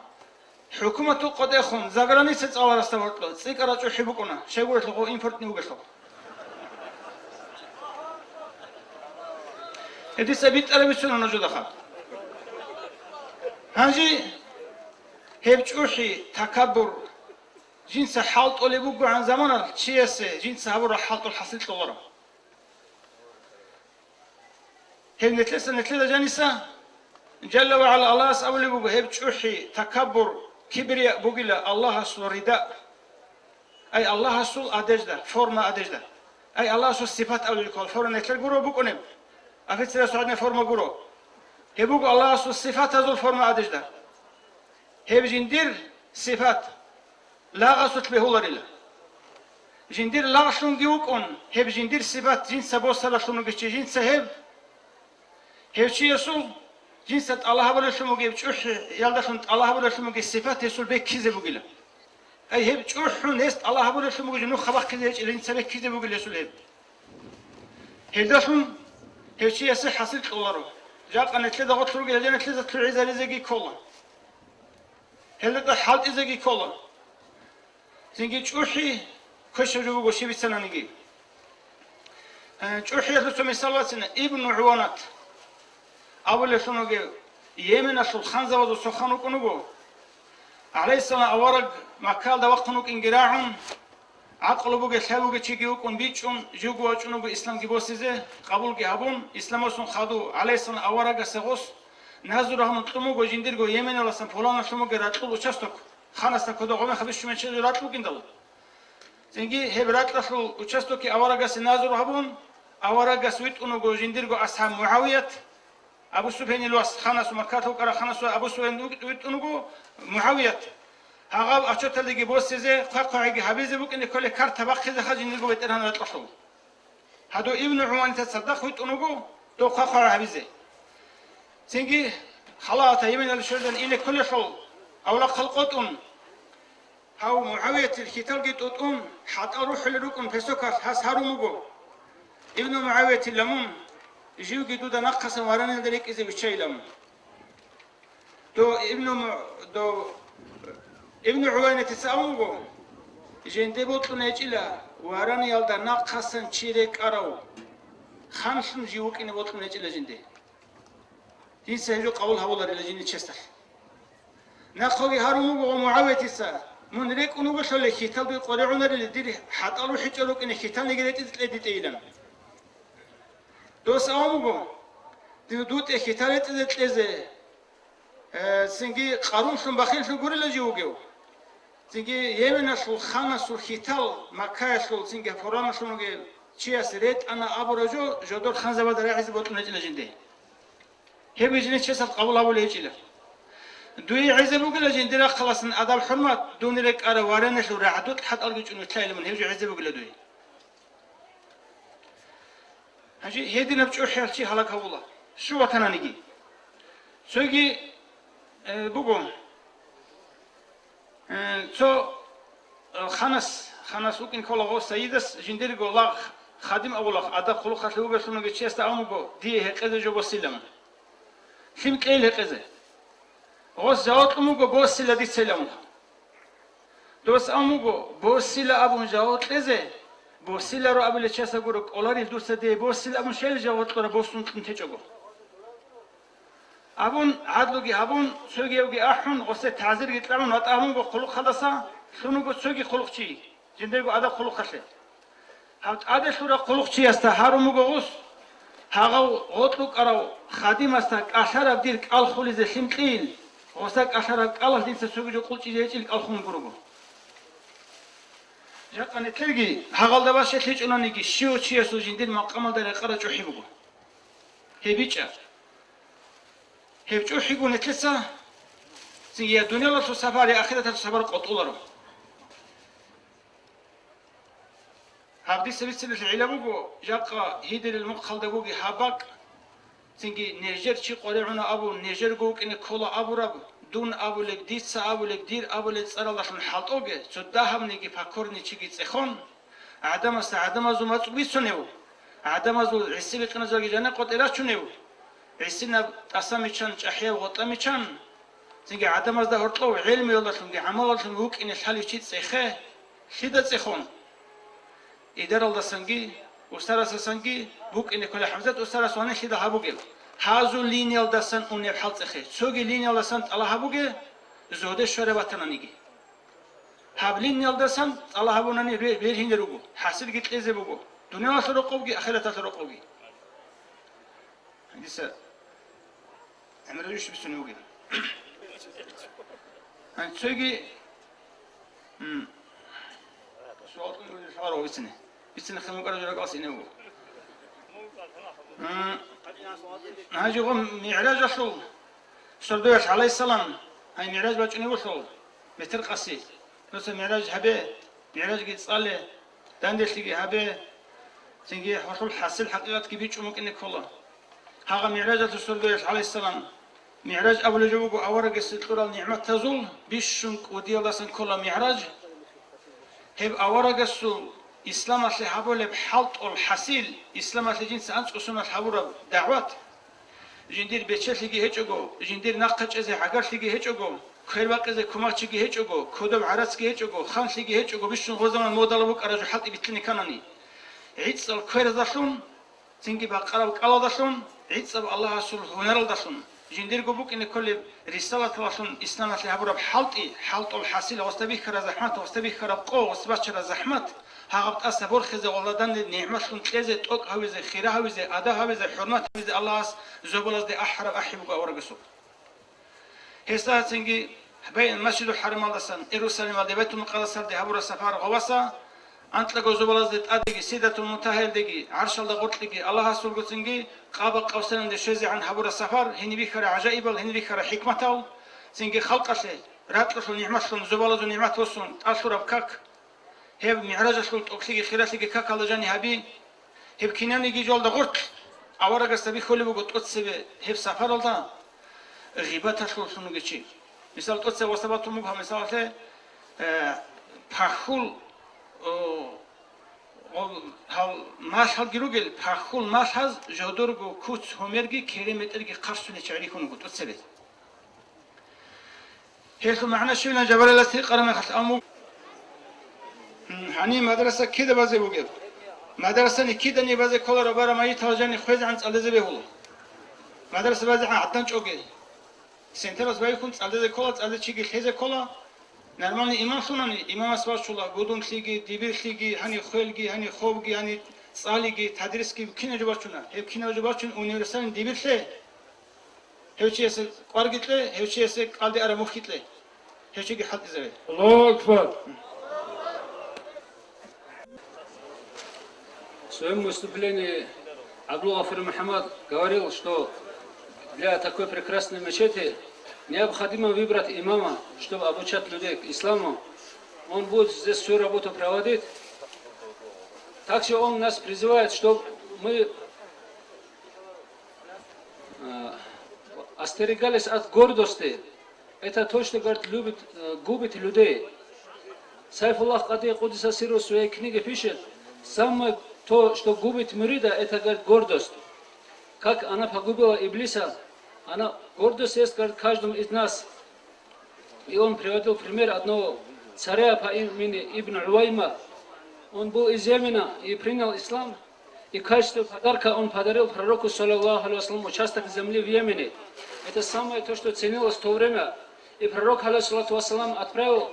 حكومة قطع خون زغراني صورسا ورتلو سيكرا تحبكونا شي قلت له انفورت نيو غشو ادي سبيت اربي سنه نجو دخل هاجي هبچوحي تكبر جنس حالط اللي بوجو عن زمان تشيس جنس هبر حالط الحصيل طلره هي نتلسة جانسة جل وعلا الله سأولي بوجو هي بتشوحي تكبر كبرياء بوجلا الله سو رداء أي الله سو أدجدا فورما أدجدا أي الله سو صفات أولي الكل فورا نتل جرو بكونم أفيد سلا سعدنا فورما جرو هي بوجو الله سو صفات هذول فورما أدجدا هي بجندير صفات لا غصت بهولر إلا جندير لا شلون جيوكون هي بجندير صفات جنس بوصل شلون جيش جنس هب هيوشي يسول جنسة الله بلا شو مجيب شوح يالدشون الله بلا شو مجيب صفات يسول بيك كذا بقوله أي هب شوح نست الله بلا شو مجيب نو خباك كذا إلين سبيك كذا بقوله يسول هب هيدشون هيوشي يسح حصل كلارو جاك أنا كذا غطلو كذا جانا كذا تلعيز على زجي كلا هلا حال إزجي كلا ზინგი ჭუჰი ქოშრუ გოშივიცანანიგი ჭუჰი ასო მესალვაცნა იბნუ უანათ აბულესონოგი იემენასულ ხანზავაზო სოხანუკუნუგო ალაისალა ავარაგ მაკალდა ვახტუნუკინ გირაჰუნ aqlubuge xeluge chigi ukun bichun jugu achunugu islam gibosize qabulge habun islamosun khadu alaysan awaraga segos nazurahun tumugo jindirgo yemen olasan polana tumuge ratlu uchastok khanasta kodogome khabish shumeche ratlu kindal zengi hebratlu uchastoki awaraga nazur habun awaraga suit unugo jindirgo ashab muawiyat abu sufyan ilwas khanas makkah ukara khanas abu sufyan unugo muawiyat هاغاب أشوتلدي بوسيزه قاقعي حبيزه بوكني كل كارت باخذ خجين نقول بتران رطلو هادو ابن عمان تصدق ويت أنوجو تو قاقع حبيزه سينجي خلاص يمين الشردن إلى كل شغل أولا خلقتون هاو معاوية الكتاب جت أتون حتى أروح لروكن في سكر هاس هاروموجو ابن معاوية اللمون يجيو جدودا نقص ورانا ذلك إذا بتشيء لمون تو ابن عوانة تسأموغو جندي بوطن يجيلا واراني يالدا ناقصن چيرك أراو خمسن جيوك إني بوطن يجيلا جندي دين سهجو قبول هبولار إلا جندي چستر ناقوغي هاروموغو معاوية تسا من ريك أنوغو شولي خيطال بي قريعونا اللي ديري حتى ألو حيجلوك إني خيطال نجريت إذن تيلان دوس أموغو دوت خيطال إذن سنجي قارون شن بخيل شن غوريلا جيوغيو سنجي يمنا شو خانا شو خيتال مكاي شو سنجي فورانا شنوغي چياس ريت انا ابراجو جودور خان زباد راعي بوت نجل جندي هبي جني چسات قبول ابو ليجيلا دوي عزبوغ لجندرا خلاصن ادب حرمات دون ريك ارا وارنا شو راعدوت حد ارجو انه تلايل من هيجو عزبوغ لدوي هجي هيدي نبچو حيالتي هلاك والله شو وطنا نيجي سوغي بوغو تو خانس وكين كولاغو سيدس جندرغو لاغ خادم اولخ ادا خلو خلو بسونو گچست اموغو دي هقزه جو بسيلم شيم قيل هقزه اوس زاوتموغو بوسيلا دي سلام دوس اموغو بوسيلا ابون جاوت لزه بوسيلا رو ابل چسا گورو اولاري دوسه دي بوسيلا ابون شيل جاوت كورا بوسون تنتچوغو أبون عدلوجي أبون سوجيوجي أحون قصة تعزير يطلعون وتأمون بخلق خلاصا شنو بسوجي خلق شيء جندرجو هذا خلق خشة هذا شورا خلق شيء است هارمو بغوس هاغو غطلق أراو خادم استك أشار بديرك الخولي زي شمتيل غسك أشار الله دين سوجي قلت شيء يجيلك الخون قربو جاكني تلقي هاغال دباش يتلج أنا نيجي شيء سو جندير مقام دار قرأ جوحيبو هي بيتشا هيبچو حيقون اتلسا زي الدنيا الله سفاري آخرة سفار قطولارو هابدي سبيل العلمو جاقا هيدر المقخل دقوقي هاباك زنجي نيجر شي قريعونا أبو نيجر قوك إن كولا أبو رب دون أبو لك ديتسا أبو لك دير أبو لك سأل الله من حالتوغي سوداهم نيجي فاكورني چيكي تسخون عدم زو ماتو بيسونيو عدم زو عسي بيقنا زوغي جانا قد إلاشونيو عسينا أساميشان أحيا وطاميشان زنجي عدم أزده هرطلو علمي والله زنجي عمال زنجوك إن الحالي شيء سيخه شيدة سيخون إدار الله سنجي وسارس سنجي بوك إن كل حمزات وسارس وانا شيدة هابوجي هازو ليني الله سن أوني بحال سيخه سوجي ليني الله سن الله هابوجي زوده شوري وطنا نيجي هاب ليني الله سن الله هابوناني بير هين روجو حاسد قلت لي زبوجو دنيا سرقوجي آخرة سرقوجي لسه عمرو يوش بسنوجي هنسوجي سؤال شعره بسنة خمسة قرر جرق أصينه هاجي قوم معراج أصل سردوش عليه السلام هاي معراج بجني وصل بترقصي نص معراج هبه معراج قد صالح داندش تيجي هبه تيجي حصل حصل حقيقة كبير ممكن كله هذا معراج سردوش عليه السلام معراج أول جوجو أورق الستورة النعمة تزول بيشنك ودي الله سن كل معراج هب أورق السو إسلام اللي حبول بحلط الحسيل إسلام اللي جنس أنت أصلا حبورة دعوات جندير بيتشل تيجي هجوجو جندير نقش إذا حجر تيجي هجوجو ქერვაყეზე ქუმაჩიგი ჰეჭოგო ქოდო არაცკი ჰეჭოგო ხანშიგი ჰეჭოგო ბიშუნ ღოზამან მოდალობუ კარაჟუ ჰალტი ბიტლინი ქანანი იცალ ქერზაშუნ ცინგი ბაყარავ ყალოდაშუნ იცალ ალლაჰასულ ჰუნარალდაშუნ ჟინდირგობუკინე ქოლე რისალათლაშუნ ისლამაში აბურაბ ჰალტულ ჰასილ ოსტაბი ქარა ზაჰმათ ოსტაბი ქარა ყო ოსბაჩრა ზაჰმათ ჰაღაბ ასაბურ ხეზე ოლადან ნიჰმაშუნ ყეზე ტოკ ჰავიზე ხირა ჰავიზე ადა ჰავიზე ჰურმათ ჰავიზე ალლაჰს ზობოლაზ დი აჰრა აჰიბუ გავრგესუ هسه تنجي بين المسجد الحرام الله يروساليم على بيت المقدس ده هبور السفار غواسا أنت لقوا زبالة أديك سيدة المنتهى دقي عرش الله قلت لقي الله سولق تنجي قاب قوسنا دشوزي عن هبور السفار هني بيخر عجائب هني بيخر حكمته تنجي خلق شيء راتلش نعمة زبالة نعمة وصون أشهر بكك هب معراج شلت أكسي خيرات لقي كك على جاني هبي هب كنان يجي جول دغرت أورا قصبي خلي بقول تقصي هب سفر الله غيبات شلون شنو قشي مثال تقص وسبات مبها مثال بحول هال ماش هال جروجل بحول ماش هز جودرجو كوت هميرجي كيلومترجي قرصني شعري كونه قلت تسبت هيك معنا شو لنا جبل الأسير قرن خس أمو هني مدرسة كده بزي بوجب مدرسة كده ني بزي كل ربارة ما يتواجهني خويز عن على بيقول مدرسة بزي عدنش أوجي سنترس بايكون على كولا على شيء خيزة كولا نرمالي إمام سناني إمام أسواق شولا بدون خليجي دبير خليجي هني خليجي هني خوبجي هني صالحي تدريس كي كنا جواتشونا هي كنا جواتشون أونيفرسال دبير خلي هو شيء اس قارجت له هو شيء اس قالدي أرا مخيت له هو شيء حد زوي الله أكبر. своем выступлении Абдул-Гафур Мухаммад говорил, что для такой прекрасной мечети необходимо выбрать имама, чтобы обучать людей к исламу. Он будет здесь всю работу проводить. Также он нас призывает, чтобы мы остерегались от гордости. Это то, что, говорит, губит людей. Сайфуллах Кади Кудиса Сиру в своей книге пишет, самое то, что губит мурида, это, говорит, гордость. Как она погубила Иблиса, она гордость есть, говорит, каждому из нас. И он приводил пример одного царя по имени Ибн Уайма. Он был из Йемена и принял ислам. И в качестве подарка он подарил пророку, саллаллаху алейхи вассалам, участок земли в Йемене. Это самое то, что ценилось в то время. И пророк, алейхиссалату вассалам, отправил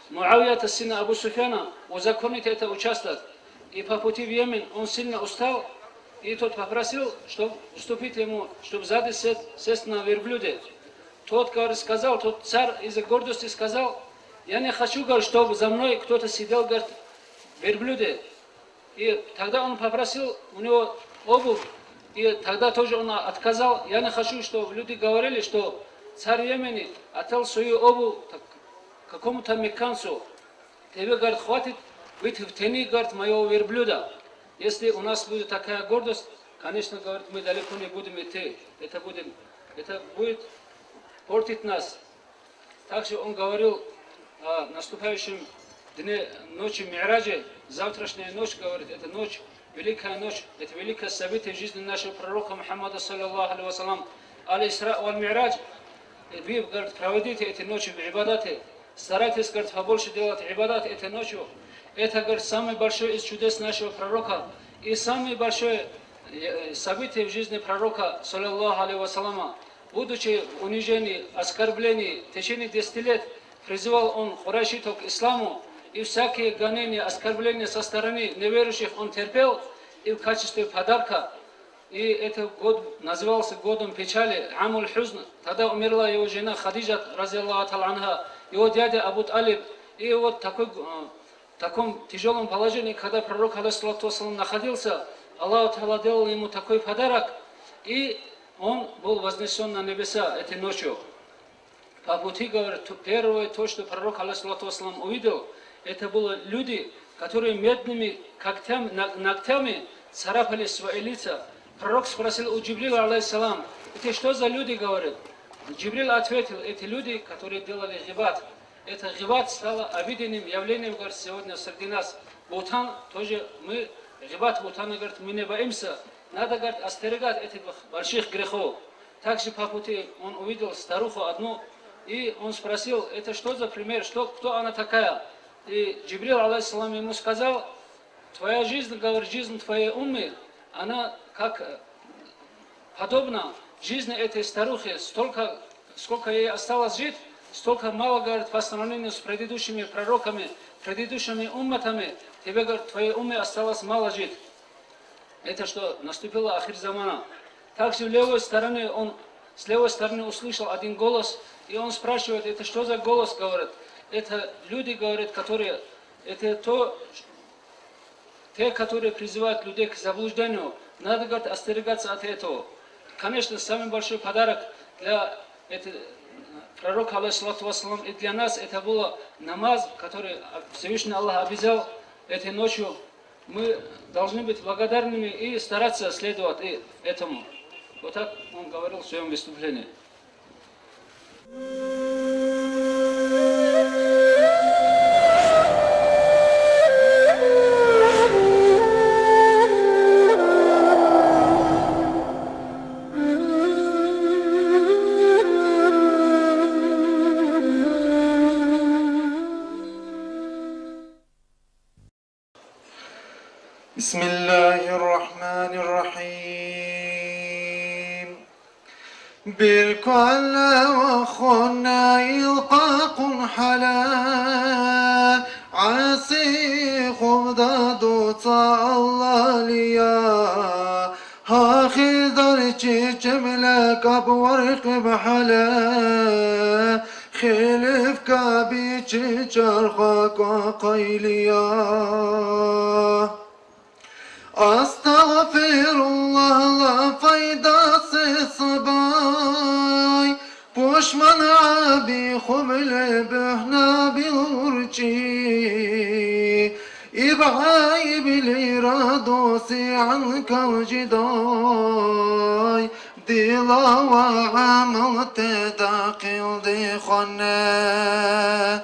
Муавията, сына Абу Суфьяна, узаконить этот участок. И по пути в Йемен он сильно устал. И тот попросил, чтобы уступить ему, чтобы сзади сесть на верблюде. Тот, говорит, сказал, тот царь из-за гордости сказал, я не хочу, говорит, чтобы за мной кто-то сидел, говорит, в верблюде. И тогда он попросил у него обувь. И тогда тоже он отказал. Я не хочу, чтобы люди говорили, что царь Йемени отдал свою обувь какому-то мекканцу. Тебе, говорит, хватит быть в тени, говорит, моего верблюда. Если у нас будет такая гордость, конечно, говорит, мы далеко не будем идти. Это будет портить нас. Также он говорил о наступающем дне ночи Ми'раджа. Завтрашняя ночь, говорит, это ночь, великая ночь, это великое событие в жизни нашего пророка Мухаммада, саллаллаху алейхи вассалам, аль-Исра валь-Ми'радж. Вы, говорит, проводите эти ночи в ибадате, старайтесь, говорит, побольше делать ибадат этой ночью. Это, говорит, самый большой из чудес нашего пророка и самое большое событие в жизни пророка, саллаллаху алейхи вассалама. Будучи в унижении, оскорблении, в течение 10 лет призывал он курайшитов к исламу, и всякие гонения, оскорбления со стороны неверующих он терпел, и в качестве подарка. И этот год назывался годом печали, Амуль Хузн. Тогда умерла его жена Хадиджа, разиаллаху та'аля анха, его дядя Абу Талиб. И вот в таком тяжелом положении, когда пророк, алейхиссалату вассалам, находился, Аллах Та'аля делал ему такой подарок, и он был вознесен на небеса этой ночью. По пути, говорит, первое то, что пророк, алейхиссалату вассалам, увидел, это были люди, которые медными ногтями царапали свои лица. Пророк спросил у Джибриля, алейхиссалам, это что за люди, говорит? Джибрил ответил, эти люди, которые делали гибат. Это гибат стало обиденным явлением, говорит, сегодня среди нас. Бутан тоже мы, гибат бутана, говорит, мы не боимся. Надо, говорит, остерегать этих больших грехов. Также по пути он увидел старуху одну, И он спросил, это что за пример, кто она такая? И Джибрил, алейхиссалам, ему сказал, твоя жизнь, говорит, жизнь твоей уммы, она как подобна жизни этой старухи, сколько ей осталось жить, столько мало, говорит, по сравнению с предыдущими пророками, предыдущими умматами, тебе, говорит, твоей умме осталось мало жить. Это что, наступила ахир замана. Также с левой стороны услышал один голос, и он спрашивает, это что за голос, говорит. Это люди, говорят, которые, это те, которые призывают людей к заблуждению. Надо, говорит, остерегаться от этого. Конечно, самый большой подарок для пророка, алейхиссалату вассалам, и для нас это был намаз, который Всевышний Аллах обязал этой ночью. Мы должны быть благодарными и стараться следовать этому. Вот так он говорил в своем выступлении. بسم الله الرحمن الرحيم بالكل وخنا يلقاق حلا عسي خمداد الله ليا هاخي درجي جملك بورق بحلا خلف كابي جرخك وقيليا أستغفر الله لا فاydası صباي پشمن عبي خبل بهنا بالورجي إبعاي بالإرادوسي عنك الجداي دلا وعملت داقل دي خنه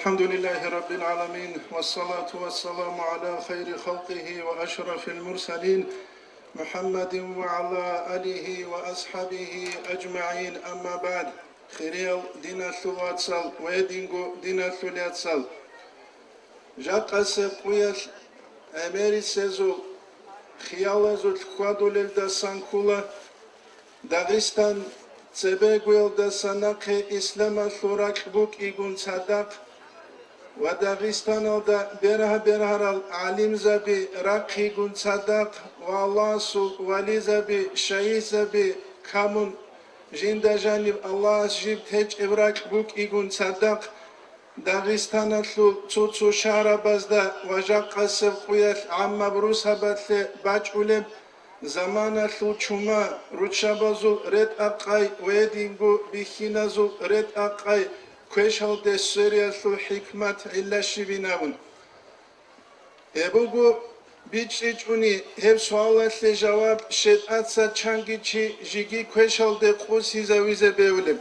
الحمد لله رب العالمين والصلاة والسلام على خير خلقه وأشرف المرسلين محمد وعلى آله وأصحابه أجمعين أما بعد خيريل دين الثواتسال ويدينغو دين الثولياتسال جاقس قويل أميري سيزو خيالازو تخوادو للدا سانكولا داغستان تبقويل دا ساناقي إسلام الثوراك بوك إيقون صدق وداغستان دا برهر العليم زبي راقي قون صدق والله سو ولي زبي شهيد زبي كامون جندا جانب الله جيب تج إبراك بوك إيقون صدق داغستان اللو توتو شهر بازدا وجاق قصف قويل عما بروسها باتل باج أولم زمان اللو چوما روچابازو رد أقاي ويدينغو بخينازو رد أقاي كويشال دسوريا ثو حكمت إلا شبيناون إبوغو بيجيجوني هب سوالات لجواب شد أتسا چانگيچي جيگي كويشال دي قوسي زويزة بيولم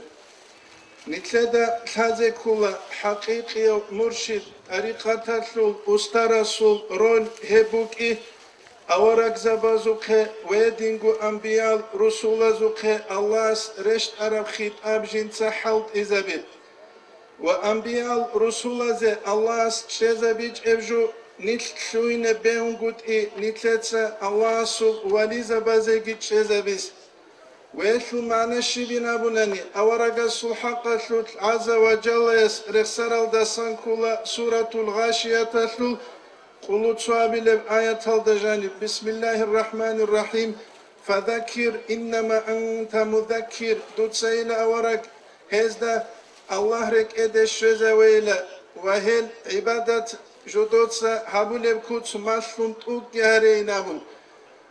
نتلدا تازي كولا حقيقي مرشد أريقات ثو أسترسول رول هبوكي أوراق زبازوكي ويدينغو أنبيال رسول زوكي الله رشت عرب خطاب جنسا حلط إزابيت وأنبياء رسول الله شزبيج أبجو نتلوين بيونغوت نتلتسا الله سو وليزا بازيجي شزبيس ويثل معنا الشبين أبناني أورغا سلحق ثلث عز وجل رخصر الدسان كلا سورة الغاشية ثلث قلت سوابل آية الدجانب بسم الله الرحمن الرحيم فذكر إنما أنت مذكر دوتسيل أورغ هزدا الله رك إدش شزويلا وهل عبادة جدوتسا حبولب كوتس ماسلون توك يهريناهن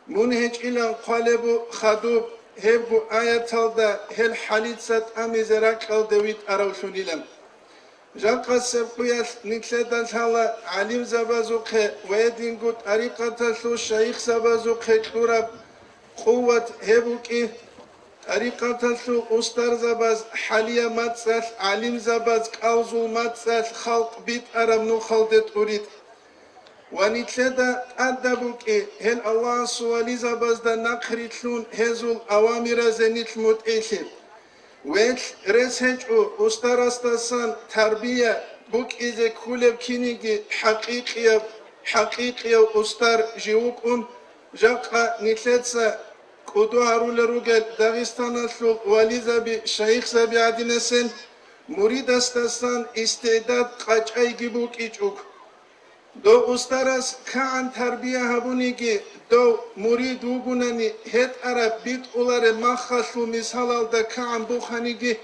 منهج إلى قالب خدوب هبو آية الدا هل حليتسات أميزراك الدويت أروشون إلم جاقا سبقيا نتلدا ثالا عليم زبازوقه ويدين قد طريقة الشيخ زبازوقه كورب قوة هبوكي طريقة أستر زباز حاليا ماتسال عليم زباز كاوزو ماتسال خلق بيت أرم نو خلدت أريد ونتلدا أدبوكي هل الله سوالي زباز دا نقريتلون هزول أوامر زنيت متئلين ويل رسهج او استرستسان تربية بوك إذا كولب كينيجي حقيقية استر جيوكون جاقا نتلتسا قدو هارول روغل داغستان سلو واليزا بي شيخ زبي عدنسن مريد استسان استعداد قاچاي جيبوك إيجوك دو استرس كان تربية هبونيجي دو مريد وغناني هت عرب بيت أولار مخصو مثال دا كان بوخانيجي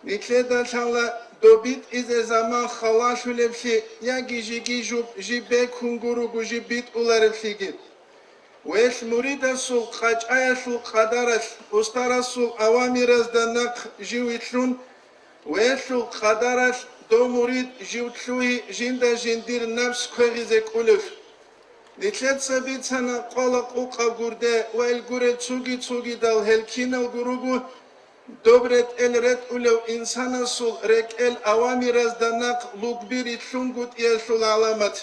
نتلدا شالا دو بيت إذا زمان خلاشو لبشي ياجي جيجي جوب جي بيك هنگورو جي بيت أولار فيجي ويش مريد سو قاچايا سو قدرس استرس سو أوامرس دا نق جيويتلون ويش قدرس دو مريد جيوتلوي جندا جندير نفس كوغيزي كولف نتلت سبيتنا قلق وقا غورده والغورة تسوغي دال هلكين الغروغو دوبرت رت أولو إنسان سول رك أوامر از دناق لوكبيري تلونغوت يسول علامات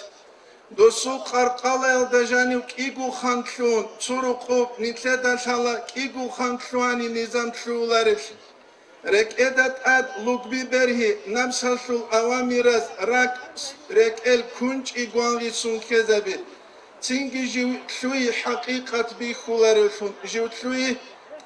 دوسو قرقال دجانيو كيغو خانتلون تسوروقوب نتلت شالا كيغو خانتلواني نظام تلولارف رك اد لوكبي برهي نمساسول أوامر راك رك كونج إيغوانغي سونكزابي تينجي جو تلوي حقيقة بيخولارفون جو تلوي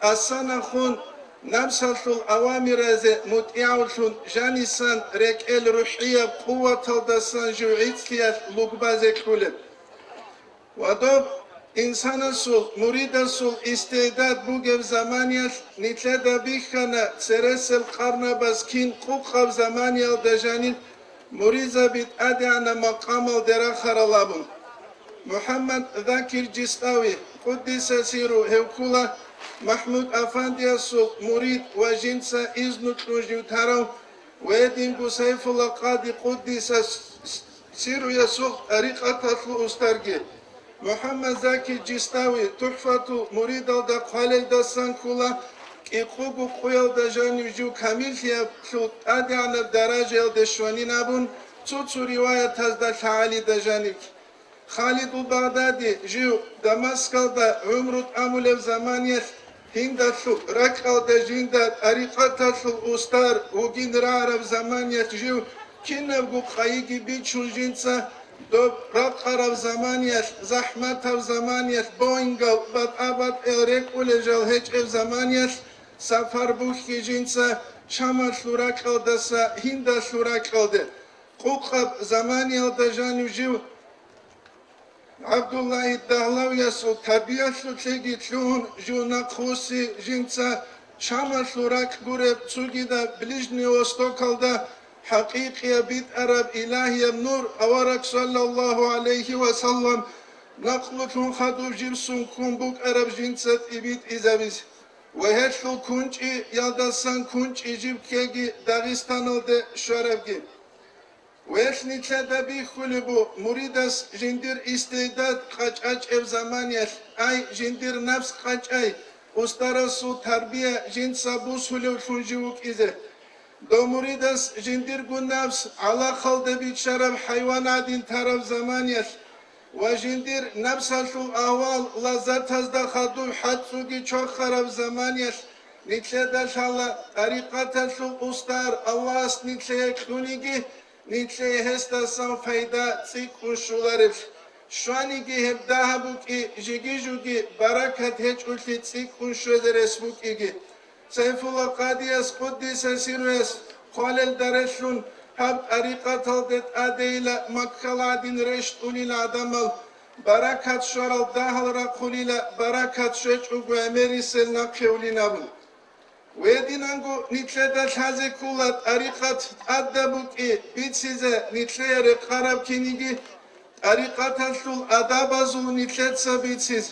أسانا خون نمساسول أوامر زي متعاولون جانيسان رك روحية قوة تلدسان جو عيتليات لوكبازي كولب ودوب إنسان سول مريد سول استعداد بوجب زمانيات نتلدا بيخنا سرسل قرنا بسكين قوقب زمانيال دجانين مريزا بيت أدعنا مقام الدراخر لابون محمد ذاكر جستاوي قدس سيرو هوكولا محمود أفاندي سول مريد وجنسا إذن تنجيو تارو ويدين بسيف الله قادي قدس سيرو يسوق أريقة الأسترجي محمد زكي جستاوي تحفة مريد دا قالل دا سانكولا كيقوغو قويل دا جانيو جو كامل فيها شوط آدي على الدراجة دا شواني نابون توتو رواية تزدا تعالي دا جانيك خالد البغدادي جو دمسكال دا عمرو أمول زمانية هندا شو ركال دا جندا أريقة شو أستار وغين رعرب زمانية جو كنبغو قايقي بيتشون جنسا دوب رقرب زمانية زحمة زمانية بوينغل بد أبد إلريك ولجل هج زمانية سفر بوخي جنسا شامش لوركل دسا هندش لوركل ده قوقب زمانية دجانو جو عبد الله الدهلاوي يسو طبيعة تيجي تلون جو نقوسي جنسا شامش لورك غورب تسوغي دا بلجني وستوكل ده حقيقي بيت عرب إلهي النور أورك صلى الله عليه وسلم نقلتون خدو جيبسون كنبوك عرب جنسات إبيت إزابيز وهتلو كنج يالدسان كنج إجيب كيجي داغستان ده شربجي ويشني تدبي خلبو مريدس جندير استعداد قاچاچ اب زمانيش أي جندير نفس قاچاي استرسو تربية جنسا بوسولو شنجوك إزه دو مريدس جندير قن نفس على خلد بيت شرب حيوانات طرف زمانيش وجندير نفس شو أهوال لذات هزدا خدو حدسوكي چوخ خرب زمانيش نتلدش الله طريقة شو أستار أواس نتليك دونيگي نتلي هستاسان فايدا تيكون شولارف شوانيگي هبدا هبوكي جيگي جوگي بركات هج قلتي تيكون شوزرس بوكيگي سيف الله قاديس قدس سيروس خالل درشون هب أريقة تلدت أديلا مكالادين رشت أولي العدمال بركات شرال داهل رقوليلا بركات شوش أغو أميري سلنا قولي نابل ويدينانغو نتلدش هزي كولات أريقة أدبوك بيتسيزة نتلي رقارب كينيجي أريقة تشول أدابازو نتلدسا بيتسيز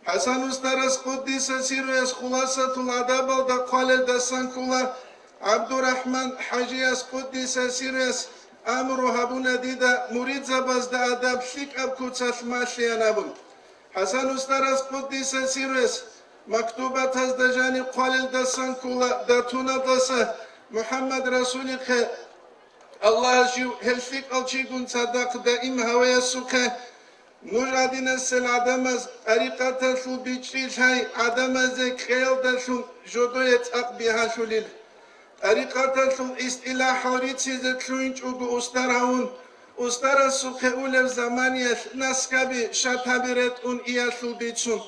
حسن استرس قدس سيروس خلاصة الأدابال دا قالل دا سانكولا عبد الرحمن حجياس قدس سيرس أمره هبونا ديدا مريد زباز دا أدب شيك أبكو تسماشي أنابون حسن استرس قدس سيرس مكتوبة تزدجاني قالل دسان كولا داتونا دسا محمد رسولك الله جيو هلفيك الشيكون صدق دائم هوايا سوكا نجادين السل عدمز أريقة شو بيشيل هاي عدمز خيال دشو جدوية أقبيها شوليل أريقة شو إستيلا حوريت سيزت شوينج أوغو أسترهون أستر السوكة أولف زمانيش نسكبي شاتابيرت أون إياشو بيتشون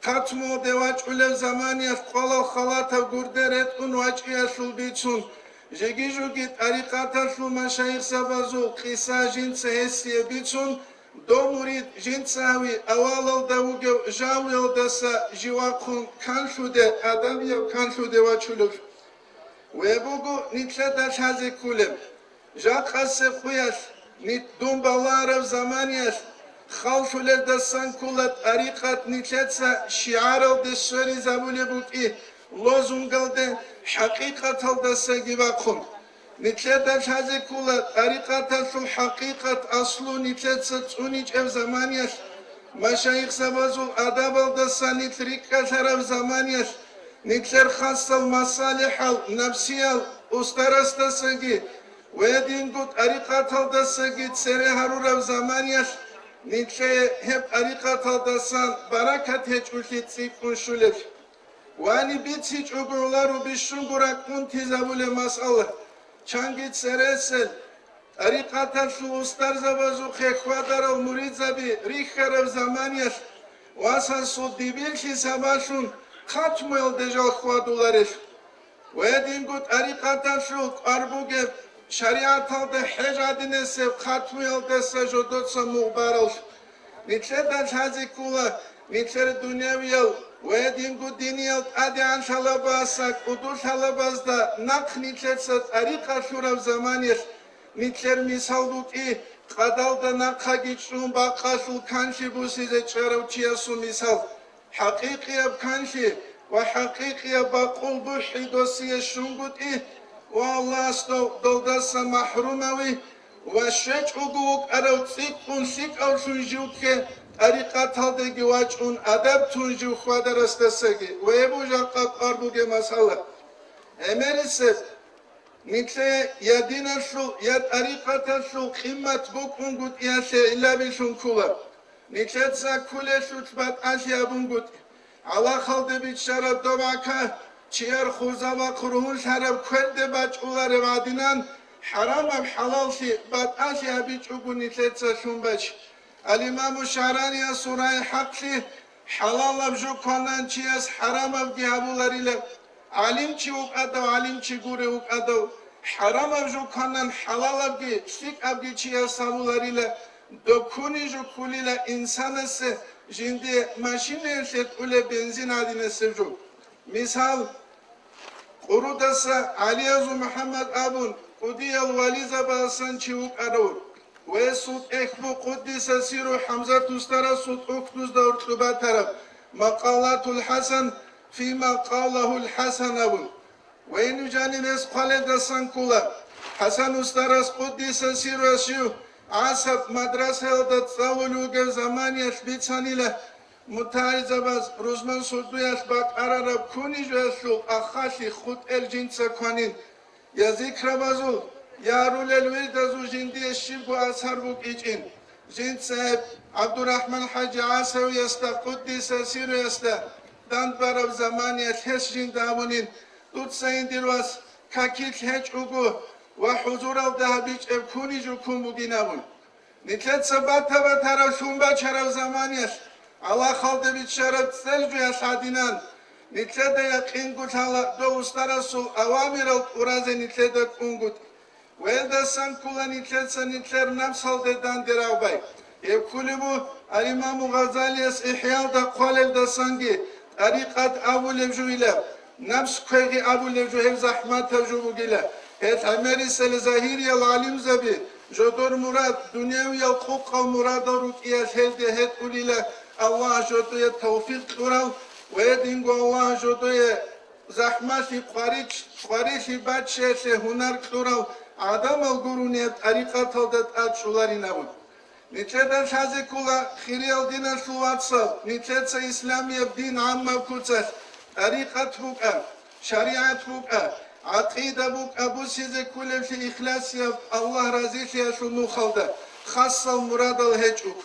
قاتمو دواج أولف زمانيش قلال خلاتا غردرت أون واج إياشو بيتشون جيجيجو جيت أريقة شو مشايخ سبازو قيسا جين سهسي بيتشون دو مريد جين ساوي أوالو داوغو جاويو دسا جواقون كانشو دي أداميو كانشو دي واجولوش ويبوغو نتلدش هزي كولم جاق أسي خوياش نت دوم بالارف زمانياش خالشو لدسان كولت أريقات نتلدسا شعارو دي سوري زابولي بوكي لوزونغل دي حقيقة الدسا جواقون نتلدش هزي كولت أريقات شو حقيقة أصلو نتلدسا تونيج اف زمانياش مشايخ سبازو أداب الدسا نتريكا شرف زمانياش نتلر خاصة المصالح النفسية أسترستسجي ويدين قد أريقة الدسجي تسري هرورة زمانيش نتلر هب أريقة الدسان بركة هجوشي تسيكون شولف واني بيت هج أقولارو بشنقرا كنت زبول مسألة چانگي تسرسل أريقة شو أستر زبازو خيخوادر المريد زبي ريخر زمانيش واسان سود ديبيلشي سباشون خاتمل دجال خوادولارش ويدين قد أريقة شو أربوغ شريعة ده حجادين سب خاتمل دسا جدوتسا مغبارلش نتلدش هزي كولا نتلر دنياويل ويدين قد دينيل أدي عن شالباسك ودوش شالباسدا نق نتلدسات أريقة شورا زمانيش نتلر مثال دوك قدال دا نقا جيشون باقاشل كانشي بوسيزة چارو چياسو مثال حقيقي بكانشي وحقيقي بقول بوحي دوسية شنقود والله استو دولدسا محروموي وشج عقوق أرو تسيقون سيق أو شنجوك أريقا تالدگي واجون أدب تنجو خوادر استساقي ويبو جاقات أربوغ مسألة أمريسي نتلي يدينا شو يد أريقا شو قيمة بوكون قد إياشي إلا بشون كولا نتلتسا كولي شو تبات أشي أبون قد على خالد بيت شرب دوباكا چير خوزاوا قرهون شرب كرد باج أولار وادينان حرام بحلال شي بات أشي أبيج أبو نتلتسا شون باج الإمام الشعراني سورة حق شي حلال بجو كونان چيس حرام بجي أبولار إلا علم چي وق أدو علم چي غوري وق أدو حرام بجو كونان حلال بجي شيك أبجي چيس أبولار إلا دكوني جو كوليلا إنسان سه جندي ماشينه شت أولى بنزين عدين سجو مثال قرودسا عليازو محمد أبون قدي الولي زباسان چيوك أدور ويسود إخبو قدس سيرو حمزة تسترى سود أكتوز دور تلوبات طرف مقالات الحسن فيما قاله الحسن أبون وينو جاني نس قال دسان كولا حسن استرى قدس سيرو أشيو عصب مدرسة هذا تصولوج زمانيش بيتسانيله متعرض باز روزمان سودویش بات عرب کنی جوشو أخاشي خود الجنس کنین یا ذکر بازو یا رول الورد زو جندي الشيب وأسهر بوك إجين جنس عبد الرحمن حاج عاصوي يستا قدس سيرو يستا دان برب زمانيش هش جند أبونين دوت سين دلواس كاكيت هج أوغو وحضور الذهبيج ابكوني جو كون بودينابون نتلت سبات تبا ترى شومبا شرف زمانيش على خالد بيت شرف سلجو يسعدينان نتلت يقين قلت على دو استرسو أوامر القراز نتلت كونغوت ويلدا سان كولا نتلت نفس هالدان دراو باي يبكولبو الإمام غزالي إحياء دا قول الدسانجي طريقة أبو لبجويلة نفس كويغي أبو لبجويل زحمات تجوبو جيلة هت عمري سلزاهيري العليم زبي جدور مراد دنيوي الحقوق المراد روكيا هد هت قليلا الله جدوية توفيق قرال ويدينغو الله جدوية زحمة في قارج ყვარიში ბაჩეშე ჰუნარ ყურავ ადამალ გურუნიათ არიყათალდათ აჩულარინავ ნიჩედან შაზიკულა ხირიალ დინასულ ვაცალ ნიჩეცა ისლამია დინ ამმა ქუცას არიყათ ბუკა შარიათ ბუკა aqida buk abu size kulevşi ihlasiya Allah razıyla şunu khalda khassal muradal hechuk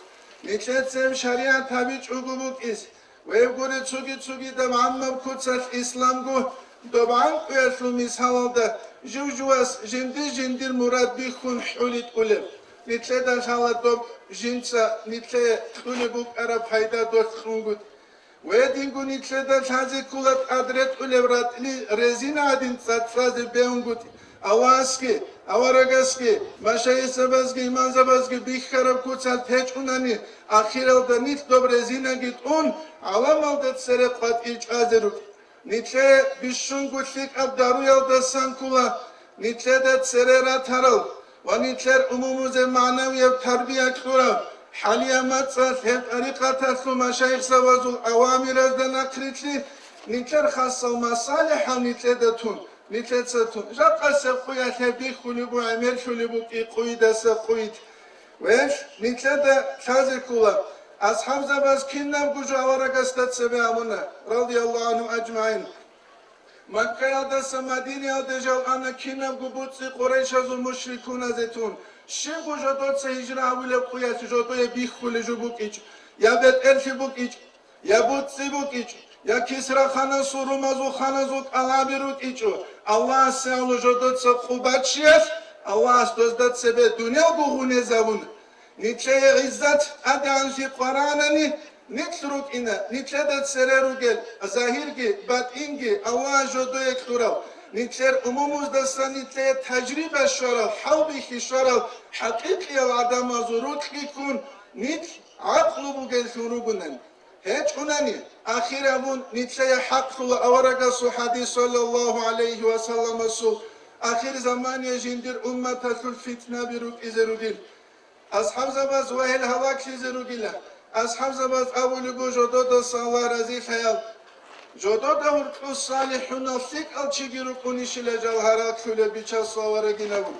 niçetsem şariat tabi çugubuk is ve gore çugi da Muhammed kutsal İslam go doban kuyaslu misalda jujwas jindir murad bikhun hulit ulev niçeden şala dob jinsa niçe tulebuk ara fayda dost khungut Weddingu niçeden şazi kulat adret ulevratli rezina adin satsazi beungut avaski avaragaski maşayı sabazgi iman sabazgi bihkarab kutsal teç unani ahiralda nit dob rezina git un alamaldat sere qat iç azeruk niçe bişungutlik abdaruyalda sankula niçedet sererat haral ve niçer umumuze maneviyev terbiye kurav حاليا متصل هب طريقة مشايخ سوازو الأوامر أزدنا كريتلي نيتر خاصة ومصالح ونيتلدتون نيتلدتون جاقا سقويا تبي خلبو عمل شلبو كي قويدا سقويت ويش نيتلد شازكولا أصحاب زباز كنام كجو أورقستات سبيعمنا رضي الله عنهم أجمعين مكة يالدس مدينة يالدجال أنا كنام كبوتسي قريش أزو المشركون زيتون Şego jodotsa hicra avile kuyası jodoya bihkule jubukiç ya bet elfi bukiç ya butsi bukiç ya kisra khana surumazu khana zut alabirut iço Allah seulu jodotsa kubaçiyas Allah dozdat sebe dünya buğune zavun niçeye izzat adansi Kur'anani niçruk ina niçedat sererugel zahirgi batingi Allah jodoya kturav نيتشر أمومز دستان نيتشر تجربة شرال حوبي شرال حقيقي العدم زروت لكون نيت عقل بقل شروبنا هيك هناني أخيرا بون نيتشر حق الأورق الصحادي صلى الله عليه وسلم آخر زمان يجندر أمة الفتنة بروك إزروغيل أصحاب زباز وهل هلاك إزروغيل أصحاب زباز أولي بوجودو صلى الله رزي خيال Jododa urtus salihun afik alçigiru kunişile jalharak şöyle biças savara ginevu.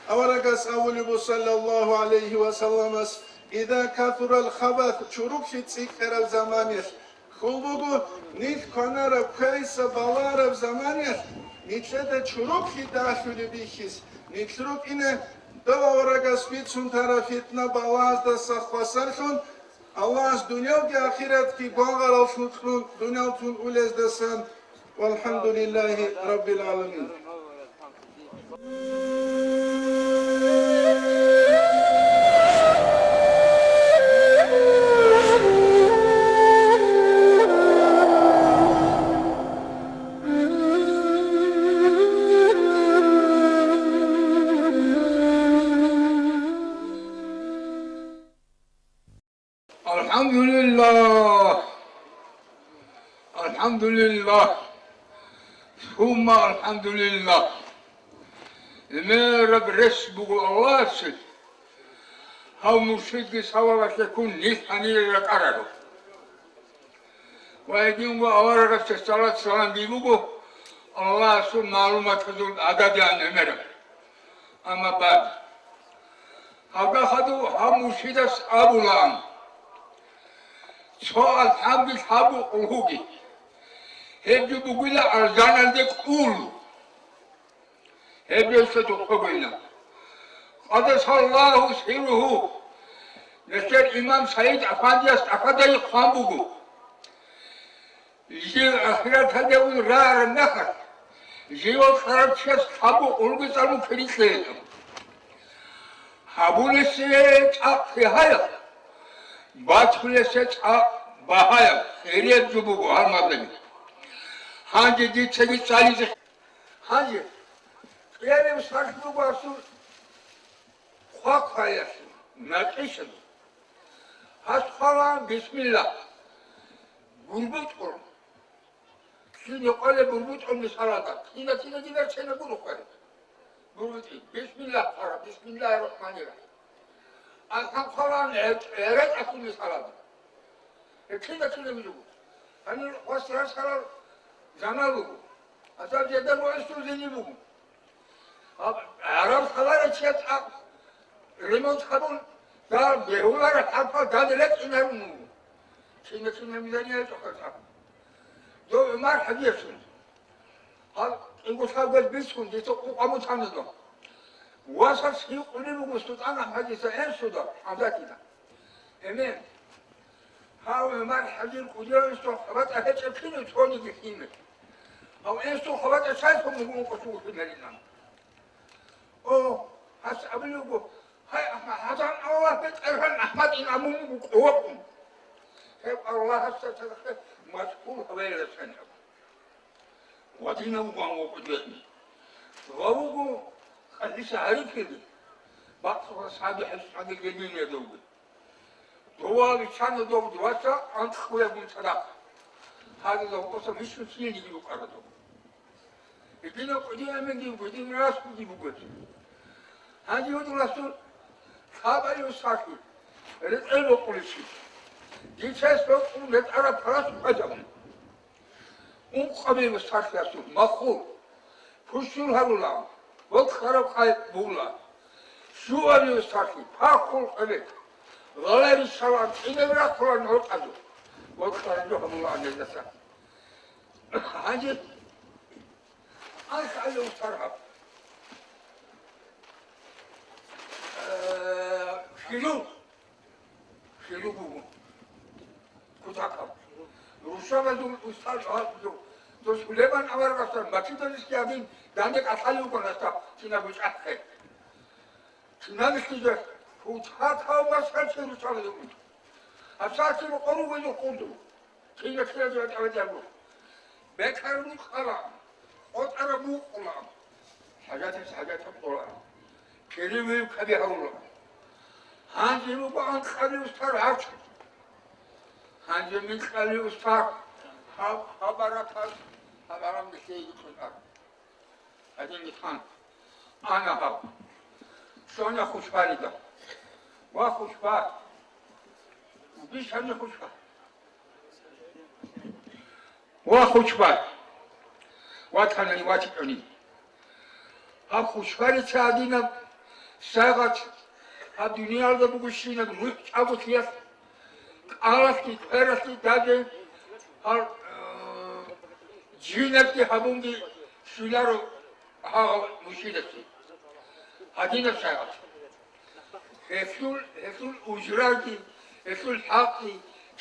Avaragas avulibu sallallahu aleyhi ve sellemes İza kathural khabath çuruk fitsik erav zamaniyet. Kulbugu nit konarav kaysa balarav zamaniyet. Nitle de çuruk fida şöyle bihis. Nitluk ine dava avaragas bitsun tarafitna balaz da sahvasarşun. Allah dünya ki ahiret ki bağlar olsun dünya tun ulez desen velhamdülillahi rabbil alemin. Elhamdülillah, summa elhamdülillah. Ne Rab resbugu Allah'sın. Hav müşriki savaşta kun nishaniyle kararı. Ve edin ve avaragatı salat salam dibugu Allah'sın malumat huzur adadiyan emerim. Ama bad. Havda hadu hav müşridas abulan. Soal hamdil habu ulhugi. Hebde bugüne arzanandık ul. Hebde sötü kubuyla. Adasallahu siruhu. Neşer İmam Said Efendiyas Efendiyas Khambugu. Jil ahiret hadevun rar nehar. Jil kharatşes habu ulgu salmu kirikleyedim. Habulese çak fihaya. Batkulese çak bahaya. Heriyet zubugu harmadını. Hangi ditsegi salize? Hangi? Yerim saçlı basın, kuak hayasın, nakışın. Has falan bismillah. Gurbut olun. Şimdi öyle gurbut olmuş arada. Yine gider seni bunu koyar. Gurbut bismillah para, bismillahirrahmanirrahim. Aslan falan eret atılmış arada. Şimdi bizi bu. Hani o sıra sarar. Zanalu, اصلا جدا مؤسسو زنی بگو عرب خبر چیت ریموت خبون در بهولار حرفا دادلت اینه رو مو چینه میزنی هست خطا دو عمر حدیثون حال این گفت خواهد بیس کن دیتو قامو تانه دو واسه سیو قلی بگو سلطان حدیثه این سودا عمدتی دا امین ها عمر حدیث قلی استو خبت اهد چپینو تونی بخینه او استو خبت اساس کن مگو قصور کنرینم او هست ابلو گو هاي حسن الله بتعرفن أحمد إن أمهم بقوتهم هيب الله هسه مسؤول قبيلة سنة ودينا وقام وقدامي وابوكو خلي سعري كذي بقصر أصحابي حس عن الجميل يا دوبي دوابي كان دوب دواسة أنت خويا بن صداق هذا لو قصة مش مسيين يجيبوا قردو يجينا قدينا من دي قدينا راس يجيبوا قدينا هذه يقول الرسول خابري وصاحي رتعلو قلسي دي تسبب قلت أرى فراس قدم قبيل وصاحي رسول مخور فشور هرولا وخرب خايب بولا شو أبي وصاحي فاقول قبيل غير السلام إذا بلا قرآن هرقدو وخرجوهم الله عن النساء هذه أسأل وصرحب شيلو بوبو كتاكا روشا بدو استاد دو سليمان أمر قصر بچي دنيس كيابين دانك أصاليو كنستا تنا بوش أخي تنا نسكيجر كتاكا ومسكال شيرو شالو أساسي مقرو ويجو قندو تنا كيجر أتعودي بكرنو خلا قد أربو قلا حاجات قلا كلمة كبيرة الله هانجي مبان خلي أستار عرش هانجي من خلي أستار خبرات خبرام بشيء يخلق هذا نحن أنا هب شلون خوش بالي وخوش بال وبيش هني خوش بال وخوش بال واتخلني واتقني هب خوش بالي تعدينا ساعات الدنيا ده بقولشينا بروح أبو تياس عرفتي عرفتي داجي هر جينتي هبوندي شلارو ها مشيدتي هدينا ساعات هسول أجراتي هسول حقي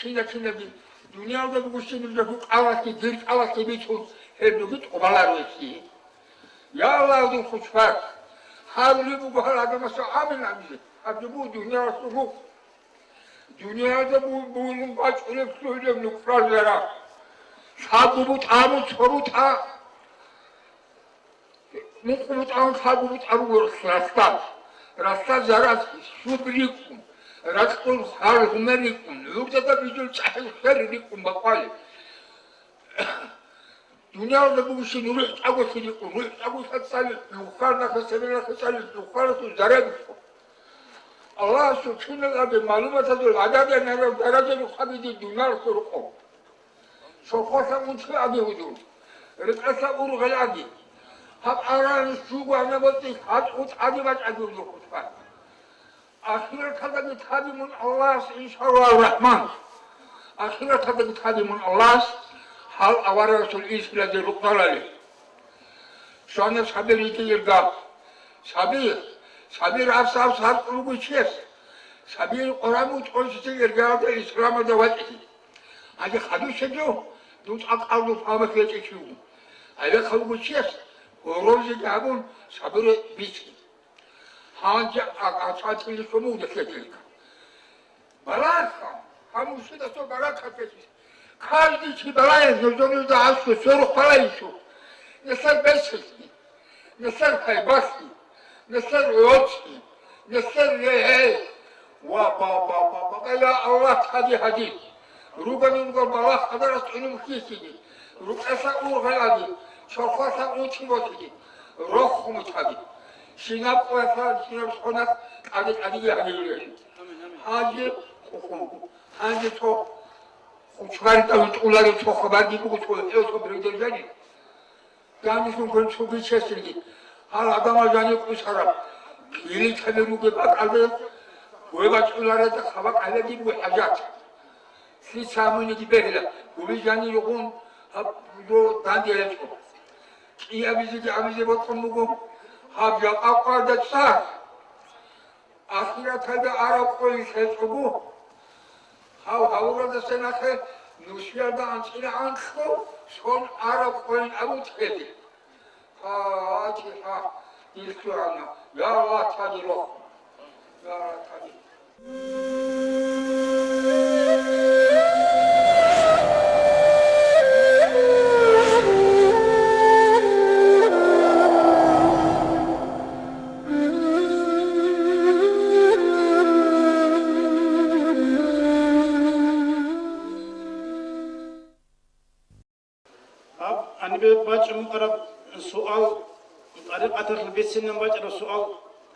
كنا بي الدنيا ده بقولشينا بروح عرفتي درت عرفتي بيتون هبلو بيت قبلاروسي يا الله دو خوشفاك حاولي بقول هذا مسا عامل عمله أبدو دنيا سوق دنيا ده بقول باش ألف سويد من كفر زرا شابوت عامل شروط مقبوت عام شابوت عامل راستا زرا شو بريكم راسكم حال همريكم يوجد ده بيجول صحيح خيركم بقال دنيا ده بقول شيء نروح أبو سيدكم نروح أبو سال نوخرنا خسرنا خسرنا نوخرنا زرا الله سبحانه وتعالى معلومات هذول العدد أنه درجة مخابد الدنيا سرقهم سرقة منشأ به وجود رأس أور غلادي هب أران السوق أنا بطي هاد خد عادي ما تعدون الخطبة أخيرا كذا بتهادي من الله إن شاء الله الرحمن أخيرا كذا بتهادي من الله حال أوار رسول إيش الذي رقنا له شأن سبيل يتيجا سبيل أفساب صار قلوب الشيخ سبيل قرآن وتقول يرجع الإسلام دواتي هذا خدوا شجوا دوت أقارن فهم في تشيو هذا قلوب الشيخ وروز جابون سبيل بيتي هانجا أقاطع الكمو دكتورك بلاك هم مش ده بلاك هتجي كل شيء بلاك نزول ده عشوا سرق بلايشوا نصير بس نصير خيباسي نصر يوتي نصر يهي وبابا يا الله هدي روبنا نقول الله قدرت إنه مكيسي روب أسأل غلادي شوفا سأل تيموتي روح متهدي شناب وفاد شناب سكنات عدي يعني هذه تو خشوار تقول تو خبر دي بقول تو بريدل جاني განისუნ გონჩ უგიჩესილი ალ ადამაჟანი ყუშარა ილი თებერუგე ბაკალბე ვებაჭულარა და ხავა ყალები ვაჯათ სიცამუნი გიბერლა უბიჟანი იყვუნ აბდო დანდიელეთო იაბიზი ამიზე ბოტყმუგო აბჯა აყარდა ცა ახირათა და არაფოი შეწუბუ ჰაუროდა სენახე ნუშია და ანჭირა ანხო სონ არაფოი აბუთხედი აჩი ისქრანა ლა თადილო ლა თადი باجر مقرب سؤال طريقة البيت سنة باجر سؤال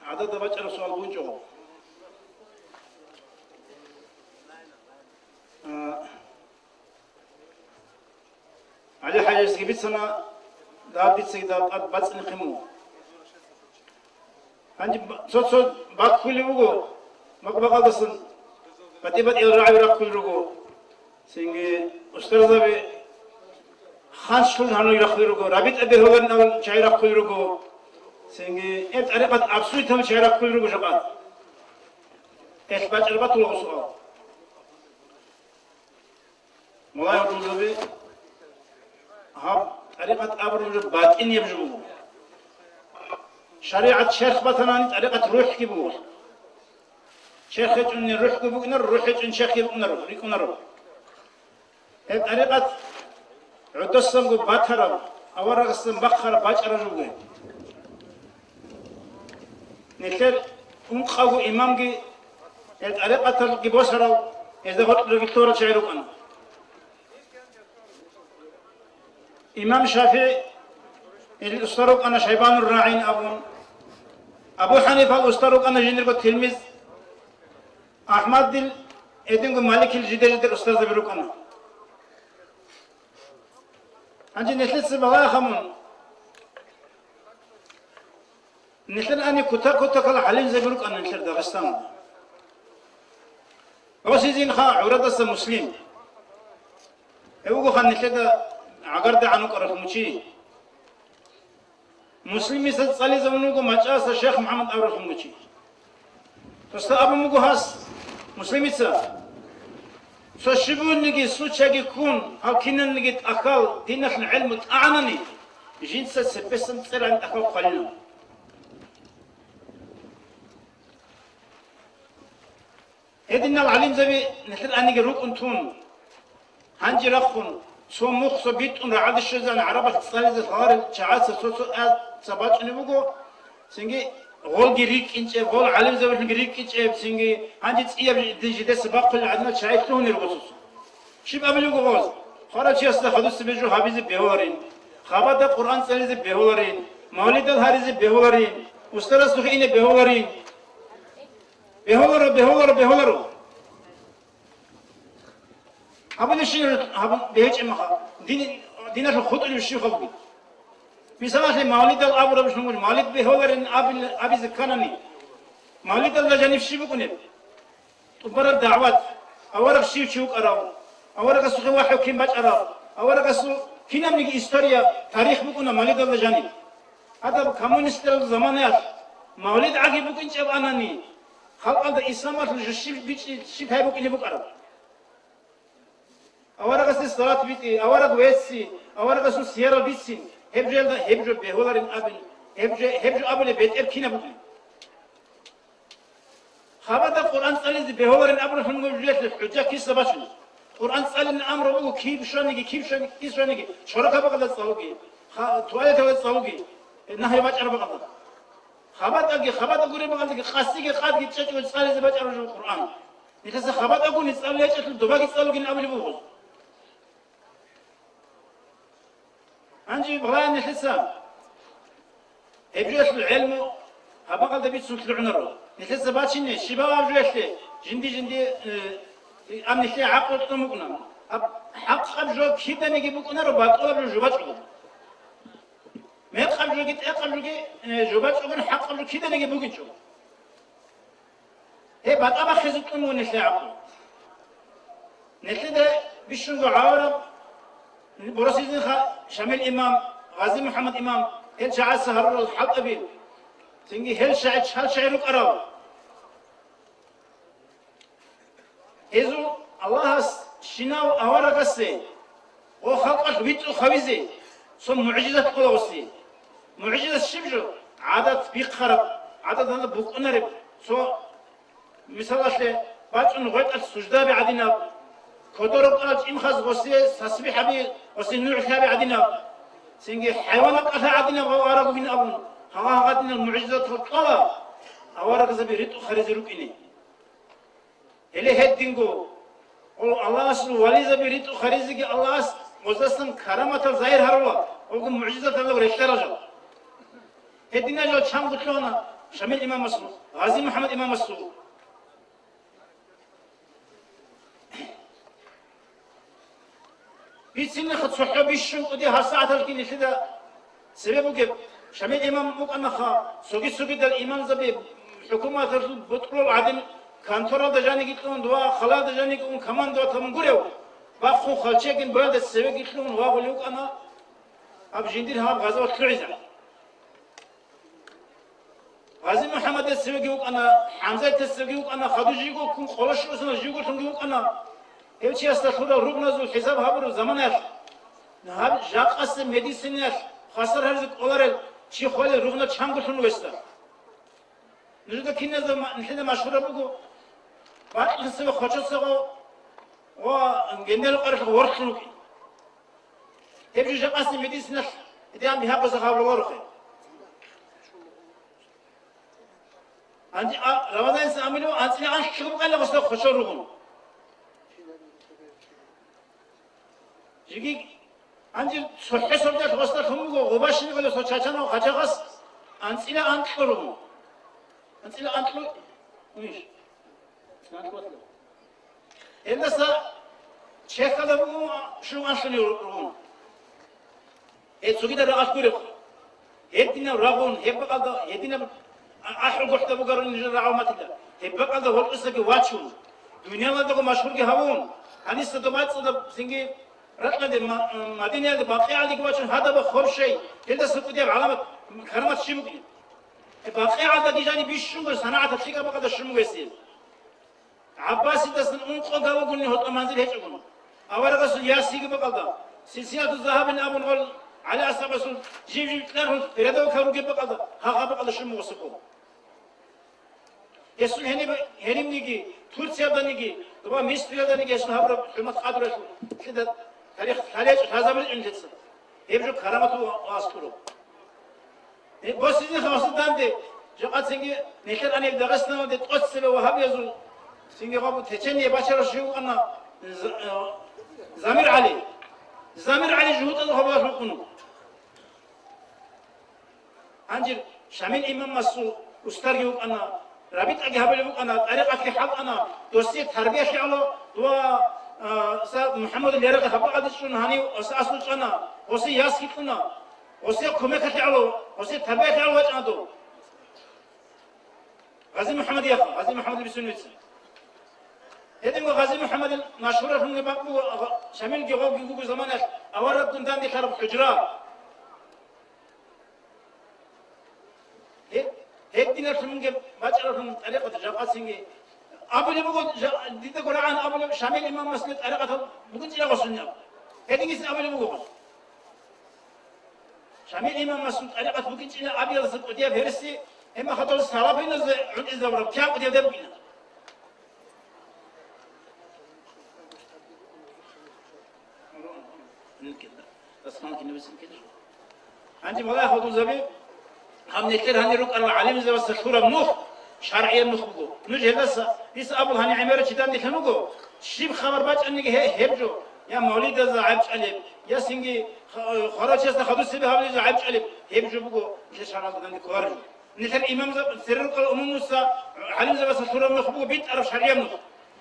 عدد باجر سؤال بونجو على حاجة سكبيت سنة دابت سيدا قد بس نخمو عندي صوت باك كل يوجو مقبقة دسن بتبت الرعي راك كل يوجو سينجي أستاذ ذا خان شلون هنو يرخيرو رابط أبي هو نقول شيء يرخيرو سينجي إنت أريبت أبسويت هم شيء يرخيرو شباب إثبات أربعة الوصول مولاي يقول ذبي هم أريبت أبرو باتين يبجو شريعة شيخ بثنان أريبت روح كيبور شيخ إن الروح كيبور إن الروح إن شيخ كيبور إن الروح ريكون الروح أريبت عدسم کو باتھرم اورغسم بخر باچرجوگے نتر انقو امام کی طریقۃ کی بوسرو اذا دكتور شعركن امام شافعي الاسترق انا شيبان الراعين ابو حنيفه الاسترق انا جنرك تلميذ احمد دل ادن مالك الجديد الاستاذ بيروكنا عندي نثلث بغاية خمون نثل أني كتا كلا حلين زي بروك أنا نثل داغستان بس يزين خا عورة دس مسلم أيوة خا نثل دا عقرد عنو كرف مشي مسلم يسد صلي زمنو كو مجاز الشيخ محمد أورف مشي فستا أبو مكو هاس مسلم يسد سوشبون نجي سوتشاجي كون أو كنا نجي أكل دينك العلم أعنني جنس سبسم تصير عند أكل قليل هذين العلم زبي نحن أني جروك أنتون هنجي رخون سو مخ سو بيت أن رعد الشجان عربة تصالح الثار شعاس سو سبات نبوجو سنجي غول جريك إنش غول علم زبر جريك إنش سنجي هنجي تسيب ديجي سباق كل عندنا شايف لون الرقص شيب قبل يوم غوز خارج يصل خدوس بيجو حبيز بيهورين خبر ده قرآن سريز بيهورين مولد الهارز بيهورين أستاذ سخين بيهورين بيهور هذا الشيء هذا بيهج إمها دين الخط اللي الشيء خبي مثلا مولد الأبو ربش نقول مولد بيهورين أبي زكانني مولد الجانب شيء بكونه تبرر دعوات أورق شيء شو كراو أورق سوق واحد كم بج أراو أورق سوق كنا بنيجي إستوريا تاريخ بكونه مولد الجانب هذا كمونست الزمانات مولد عجيب بكون شيء أناني خلق الإسلام الجشيف بيج شيء هاي بكونه بكرة أورق الصلاة بيتي أورق ويسي أورق سيارة بيتسين هبجو بهولارين أبن هبجو أبن بيت كنا بكونه خبرت القرآن سألت بهولارين أبن هم جلت الحجة كيس باشون القرآن سأل الأمر هو كيف شانيجي شركة بقدر تصوغي توالي توالي تصوغي نهاية باج أربعة بقدر خبرت أقولي بقدر خاصية خاد تشجع سألت باج أربعة القرآن نخس خبرت أقول نسأل ليش الدباغ يسألوا كن أبلي بوز أنجي بغاية نخسها إبريس العلم هبقى دبيت سوق العنر نخس باتشيني شباب أبجلسلي جندي أمن شيء عقل تمكنا حق أبجو كذا نجيبك أنا رباط ولا بجوبات عقل Men qablu git qablugi jobat ogun haq qablu kidenege bugün çok. He bataba khizutun mu nisa'u. Netle de bişungu avram burası izin Şamil İmam Gazi Muhammed İmam el şair saharul haq abi. Çünkü her şairlik arav. Ezu Allah şinav avaragası. O halk bitu khavizi. Son mucizat kulağısı. Mucizat şimşu. Adat bir karab. Adatında bukunarib. So misalaşle başın goytat sucda bi adina. Kodoruk aç imkhaz gosi tasbih abi gosi nu'ka bi adina. Çünkü hayvanat ata adina ve arabu bin abun. Hava adina mucizat tutala. Avaragası bir ritu kharizi rukini. Hele heddingo. O Allah'ın valize bir ritu kharizi ki Allah'ın Mozas'ın karamatal zahir harula. O gün mucizat Allah reşler acaba. Heddine jo çam kutluğuna Şamil İmam Masum, Gazi Muhammed İmam Masum. Bitsinle khatsuhya bişun odi har saat halkin işide sebebi ki Şamil İmam mukannaha sogi del imam zabi hükümet arzu butrul adin kantora da jani gittiğin dua khala da jani gittiğin kamando tamam gurev. Bak xu khalçekin böyle seve gittiğin va guluk ana ab jindir ha gaza tluiza. Gazi Muhammed'e sevgi yok ana, Hamza'ya sevgi yok ana, Khadij'i yok, kun kholaş olsun, jigo tungi yok ana. Hepsi asla şurada rubnazu hesap haburu zaman er. Nahab jak aslı medisiner, hasar herzik olarel, çi khole rubna çangı tunu vesta. Nüzde kinne zaman nişede maşhura bugu. Bak inse ve khoçası o genel karşı work tunu. Hepsi jak aslı medisiner, edem bir hapsa habru var. Anci Ramazan ise ameli o anci an çıkıp kalle başta koşar ruhun. Çünkü anci sohbet sohbet başta tumugo obaşını böyle soçaçana kaçakas anci ile antlı ruhun. Anci ile antlı uyuş. Endasa çekada bu şu anşılıyor ruhun. Sugida rahat görüyor. Hepine rahun hep kaldı hepine Ahır gohta bu garın nijra rağmatida. Hep bakal da holqisa ki wachu. Dünyada da maşhur ki havun. Hadis de matsa da singi ratla de Madina'da de baqi'ali ki wachu hada ba khor şey. Telde sıkı diye alamet karamat şimuk. Baqi'ada ki jani bişşungur sanata şika bakada şimuk esil. Abbasi da sun unqo gawa gunni hotla manzil hiç gun. Avaraga sun yasi ki bakal da. Silsilatu zahabin abun gol ala asabasul jivjivler redo karu ki bakal da. Ha bakal şimuk osiko. Esun henim nigi, Türkiye'den nigi, doğa Mısır'dan nigi esun habra hükümet kadro şu. Şimdi tarih hazamın öncesi. Hep şu karamatı askuru. Bu sizin havasından de, jakat singi neler anel dağısından de toç sebe vahab yazul. Singi bu teçeniye başarı şu ana Zamir Ali. Zamir Ali juhudun hava hukunu. Ancak Şamil İmam Mas'u ustar gibi ana Rabit agi habeli buk ana, tariqat ki haq ana, dosti terbiye ki alo, dua sa Muhammed lera habba adishun hani osi aslu ana, osi yas kituna, osi kumek ki alo, osi terbiye ki alo wajna do. Gazi Muhammed ya, Gazi Muhammed bisunnet. Dedim ki Gazi Muhammed'in maşhur hunne bak bu Şamil ki bu zamana avarab dundan di karab hücra. Hep dinar sunge maçarın tariqat jaqasinge abule bu dide Kur'an abule Şamil İmam Mescid tariqat bugün çile qosunja hedingisi abule bu Şamil İmam Mescid tariqat bugün çile abi yazıp ödeye verirse hem hatta sarabınız izlevrab kâb ödeye de bugün aslan ki nebesin kedir anti vallahi hudu zabi هم نكر هني رك أنا علم زي بس الشورى منوخ شرعية منوخ بقول نوج هذا ليس أبو هني عمارة شدان دي كانوا جو شيب خبر باج أنك هبجو يا مولد هذا عبش عليه يا سينجي خراج هذا خدوس سبيه هذا عبش عليه هبجو بقول إيش شرع هذا عندك كوارج نكر إمام زي سرر قال أمم موسى علم زي بس الشورى منوخ بقول بيت أعرف شرعية منوخ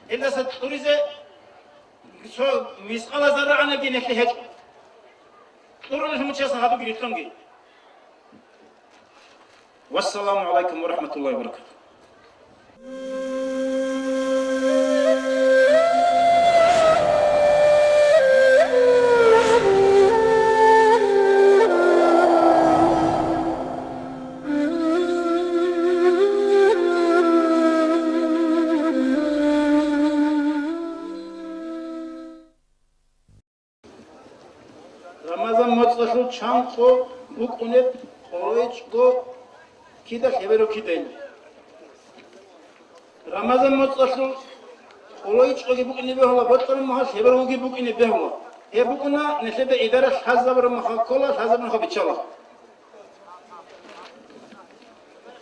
إذا ستوري زي شو مسألة زرع أنا بينك هج تقول له مش هذا هذا بيريتلونجي والسلام عليكم ورحمة الله وبركاته. رمضان متصل چانقو بکنید خواهیچ گو کیدا خبرو کیدن رمضان متصل خواهیچ گو بکنی به هوا بطرم مها خبرو گی بکنی به هوا هی بکنا نشده ادارش حزب مها کلا حزب مها بچلا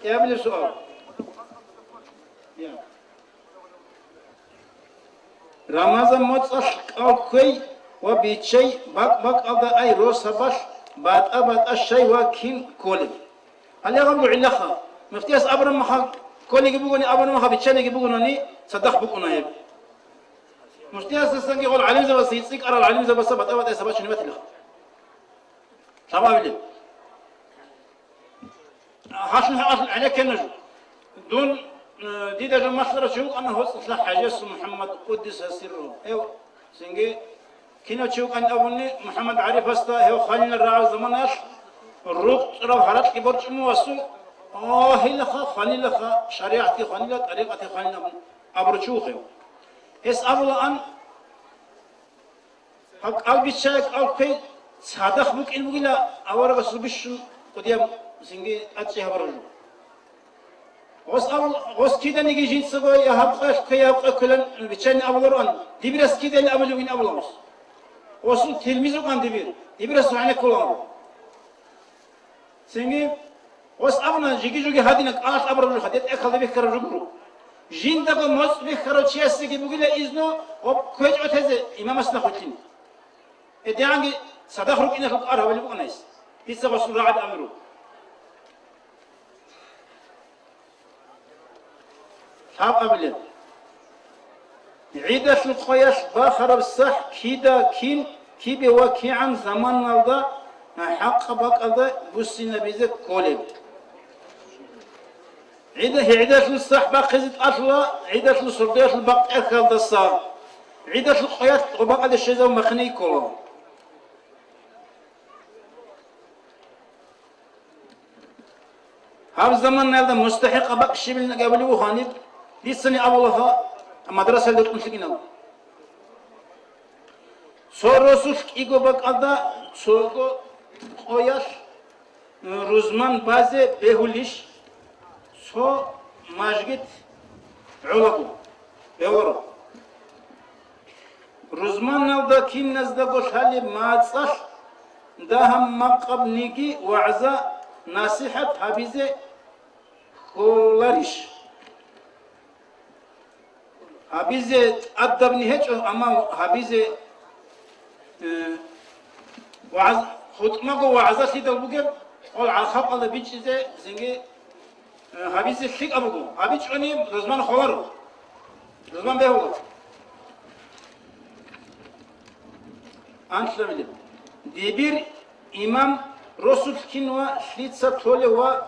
قبل سؤال رمضان متصل قوي وبيتشي بق أضاء أي روس باش بعد أبد الشيء وكين كولي هل يغمر علخا مفتيس أبرم مخا كولي يجيبوني أبرم مخا بيتشاني يجيبوني صدق بكونا هيب مفتيس السنجي يقول علم زي بس يتسيك أرى العلم زي بس بعد أبد أي سباش نمت لخا شباب لي هاشن هاشن عليك النجو دون دي ده جماعة شو أنا هو صلاح حاجة محمد قدس سره أيوه سنجي كنا تشوف أن أبوني محمد عارف أستا هو خلنا الرعاة زمانش الروق ترى هرات كبرت مواسو هي لخا خلي لخا شريعتي خلي طريقتي خلي أبرشوخه هس أبلا أن حق قلبي شاك أو كي صادق بك إن بقيلا أورا بس بيشو قديم سنجي أتشي هبرجو غس كده نيجي جين سبوا يهبقى كي يهبقى كلن بيشان أبلوران دبرس كده اللي أبلو من أبلوس وصل تلميذه كان دبير سمعنا كلامه سنجي وس أبنا جيجي هادينك آش أبرر خديت أكل بيكر رجبرو جين دبا مص بيكر وشيء سكي بقول إذنه وكويج أتهز إمام أسنا خدين إديانجي صدق روك إنه أرها ولا بقنايس بيس وصل رعد أمره حاب أبلد عيدة الخياش باخر الصح كيدا كين كيبي وكي عن زمان نالدا حق بق هذا بوسينا بيزك كولب عيدة الصح باخذت أصلا عيدة الصرديات البق أكل الصار عيدة الخياش وبق هذا الشيء مخني كله هذا الزمان نالدا مستحق بق شيء من قبل وخاني دي السنة أولها مدرسة اللي تمسكينه سورسوس إيجو بقعدا سوكو قياس روزمان بازه بهوليش سو ماجد علقو بهورو روزمان نالدا كين نزدقو شالي ماتصش ده هم مقب نيجي وعزا نصيحة حبيزة خولاريش حبيزة أدبني هيك أما حبيزة وعز خطمة وعزا سيد البوجر أو عالخاب على بيتش زنجي حبيزة شيك أبوكو حبيتش أني رزمان خوارو رزمان بيهو أنشلمي ديبير إمام رسول كينوا شليتسا تولي و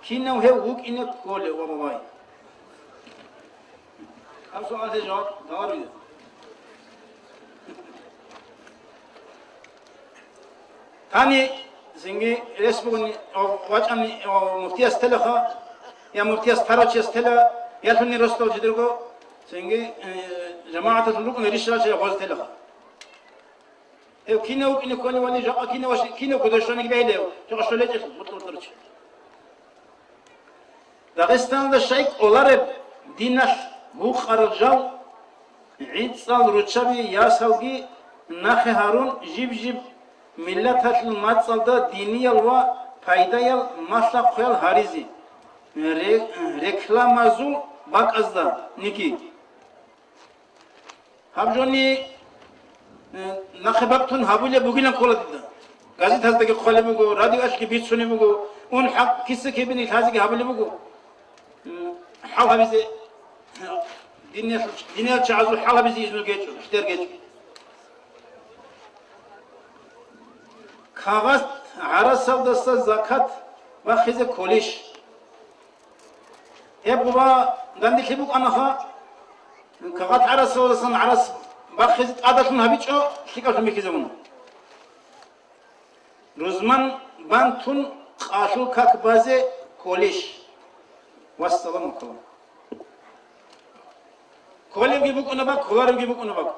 كينوا هي ووك إنك تولي وباباي هم سؤال جواب دار بيد ثاني زنجي رسموني أو وجهني أو مفتي استلخا يا مفتي استراتش استلا يا ثني رستو جدركو زنجي جماعة تلوك نريش راش يغوز تلخا كينا وكينا كوني ولي جاء كينا وش كينا كدرشاني بيهلو جاء شو ليش بطل ترش داغستان ده شيء أولارب دينش بو خرجال عيد صال روتشابي يا سالجي نخي هارون جيب ملت هاتل ماتسال ده ديني الوا فايدة ماشا خيال هاريزي reklamazul bak azda niki habjoni nakhabaktun habule bugina koladida gazet hazdagi khalemugo radio ashki bit sunemugo un haq kisse kebini hazigi habule mugo hal habize dinle çazul hal habize izmil geç işler geç kağız arasaldasa zakat ve khize koliş hep baba dandik hebuk anaha kagat arası olasın aras bak hizit adatın habiço şikatın bekizemunu Ruzman bantun qaşul kak baze koliş Vassalamu alaikum Kolim gibi ona bak, kolarım gibi ona bak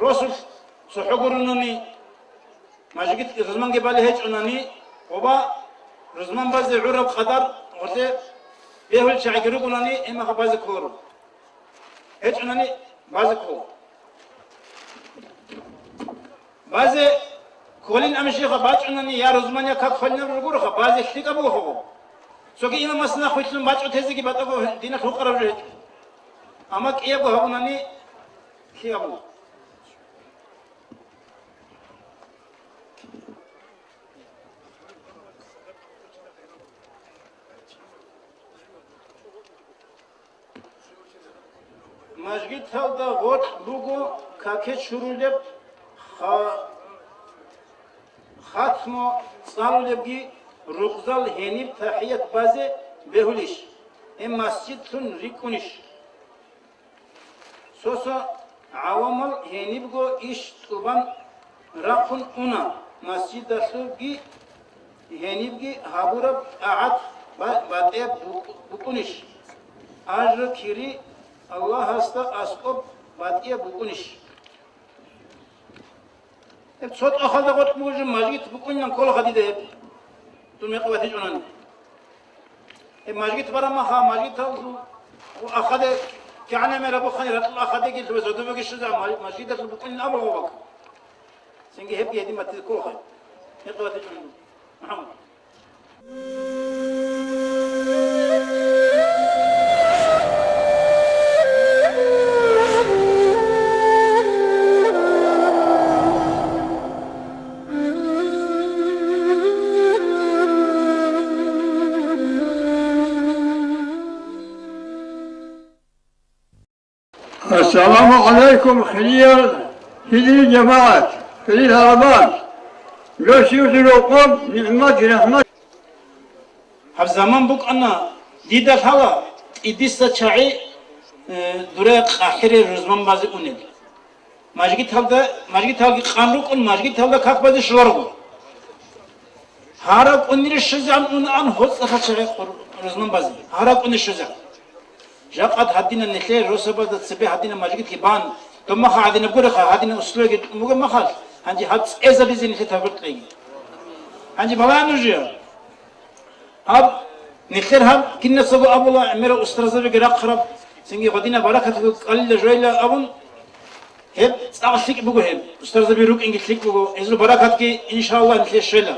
Rasul suhugurununi Majgit Ruzman gebali hiç onani Oba Ruzman bazı urab kadar orta behul şagiru onani ema bazı kolarım hiç onani bazı kolarım bazı kolin amşiha baç onani ya Ruzman ya kak kolina vurguruha bazı şika bu ho Soki imam masna khoytun baç otezi ki bata ko dina khokara re ama kiye bu onani kiye bu Majgit halda got bugu kake çürülep hatmo salulebgi ruhzal henip tahiyat bazı behuliş masjidun rikuniş sosa avamal henip go iş tuban rakun una masjidasıgi henip gi haburab aat bataya bukuniş ajr kiri Allah hasta askop bataya bukuniş hep sot akhalda got mujum majgit bukunyan kol khadide hep Tumi kuvveti cunan. Majgit barama ha majgit ha akhade kâne mera bu khayrat akhade ki tübe zodu ki şuza majgit da bu kun amr bak. Sen hep yedi matil kol khay. Ne kuvveti cunan. Muhammed. السلام عليكم خليل جماعة خليل هربان لو يوصلوا نعمة رحمة Hab zaman buk ana didal hala idista çayı durek ahire rızman bazı unel. Majgit halda kanruk un majgit halda kak bazı şular bu. Harak uniri şizan un an hot safa çayı rızman bazı. Harak uniri şizan. Jaqat haddina nehle rosabada tsibe haddina majgit ki ban tumma hadina burqa hadina usluge muga mahal hanji hat eza bizin nehle tabirtli hanji balanujya ab nehler hab kinna sabu abula mera ustraza be gira kharab singi hadina barakat qalil joyla abun hep tsaqlik bugu hep ustraza be ruk ingitlik bugu ezlu barakat ki inşallah nehle şöyle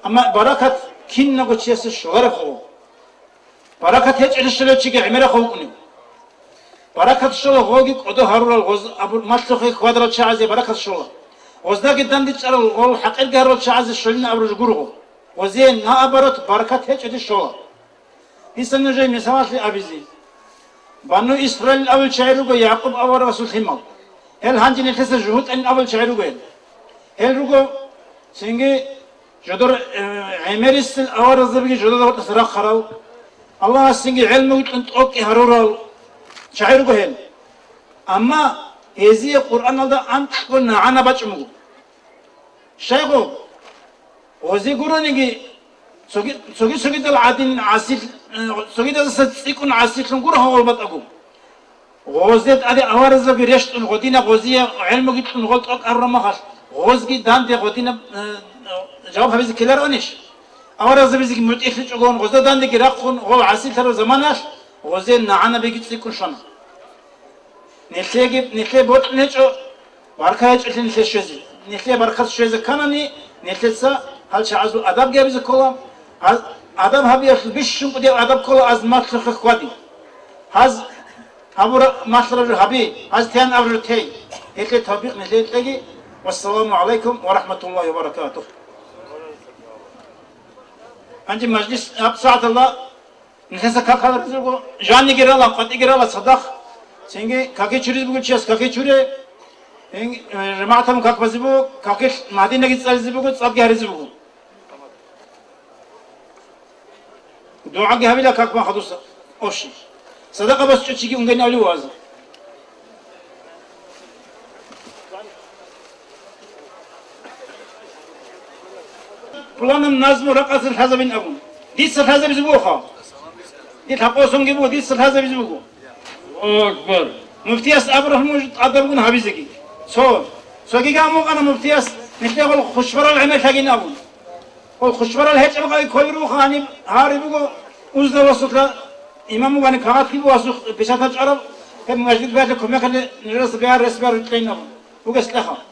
ama barakat kinna gochiyası şogar kho Barakat hiç ilişkiler çıkıyor, emre kovkunu. Barakat şola hogi kodu harural goz abu masluhi kvadrat çazi barakat şola. Gozda giden diç aral gol hakir garol çazi şolin abruj gurgo. Gozen na abarat barakat hiç ediş şola. İnsan önce mesafeli abizi. Banu İsrail avul çayrugo Yakub avar Resul himal. Hel hanci nefese juhut en avul çayrugo. Hel rugo singi jodor emeristil avar azabigi jodor ot sıra kharal. Allah singi ilmu utun ok harural şair gohen ama eziye Kur'an alda ant kulna ana bachmu şeygo ozi gurunigi sogi dal adin asil sogi dal satsikun asilun gur hawal batagu gozet adi awarza bi reshtun godina goziya ilmu gitun golt ok arrama khas gozgi dan de godina cevap habiz kiler onish Awarazı bizi mütefli çoğun gozadan da girakun gol asil tarı zamanlar gozen naana begitli kunşan. Nehle bot neço barkaya çetin nehle şözi. Nehle barkat şözi kanani nehle sa halça azu adab gebizi kolam. Adam habi yaşlı bir şun diye adab kola az matlık kwadi. Haz habura matlık habi haz ten avru tey. Nehle tabiq nehle tegi. Vesselamu aleyküm ve rahmetullahi ve berekatuh. Anca meclis hep saat Allah nefese kalkalar bize bu canlı girala, katı girala sadak. Çünkü kaki çürüz bugün çiğez kaki çürü. Rematam kalkmazı bu, kaki Madine gitseliz bugün, saat geriz bugün. Dua gehbila kalkma hadusa. Oşi. Sadaka bas çöçiki ungen ali vazı. Planım nazmu rakasıl hazabin abun. Ditsel hazab bizi bu oha. Dit hakosun gibi bu ditsel hazab bizi bu. Akbar. Müftiyas Abraham mujud adamın habizeki. Soki gamu kana müftiyas nifte kol khuşbaral amel hagin abun. Kol khuşbaral hiç abaqay koyru khani haribu ko uzda vasukla imamı gani kağıt gibi vasuk peşata çarab hem mescid böyle kömek ne neresi bir resber ütleyin abun. Bu geslaha.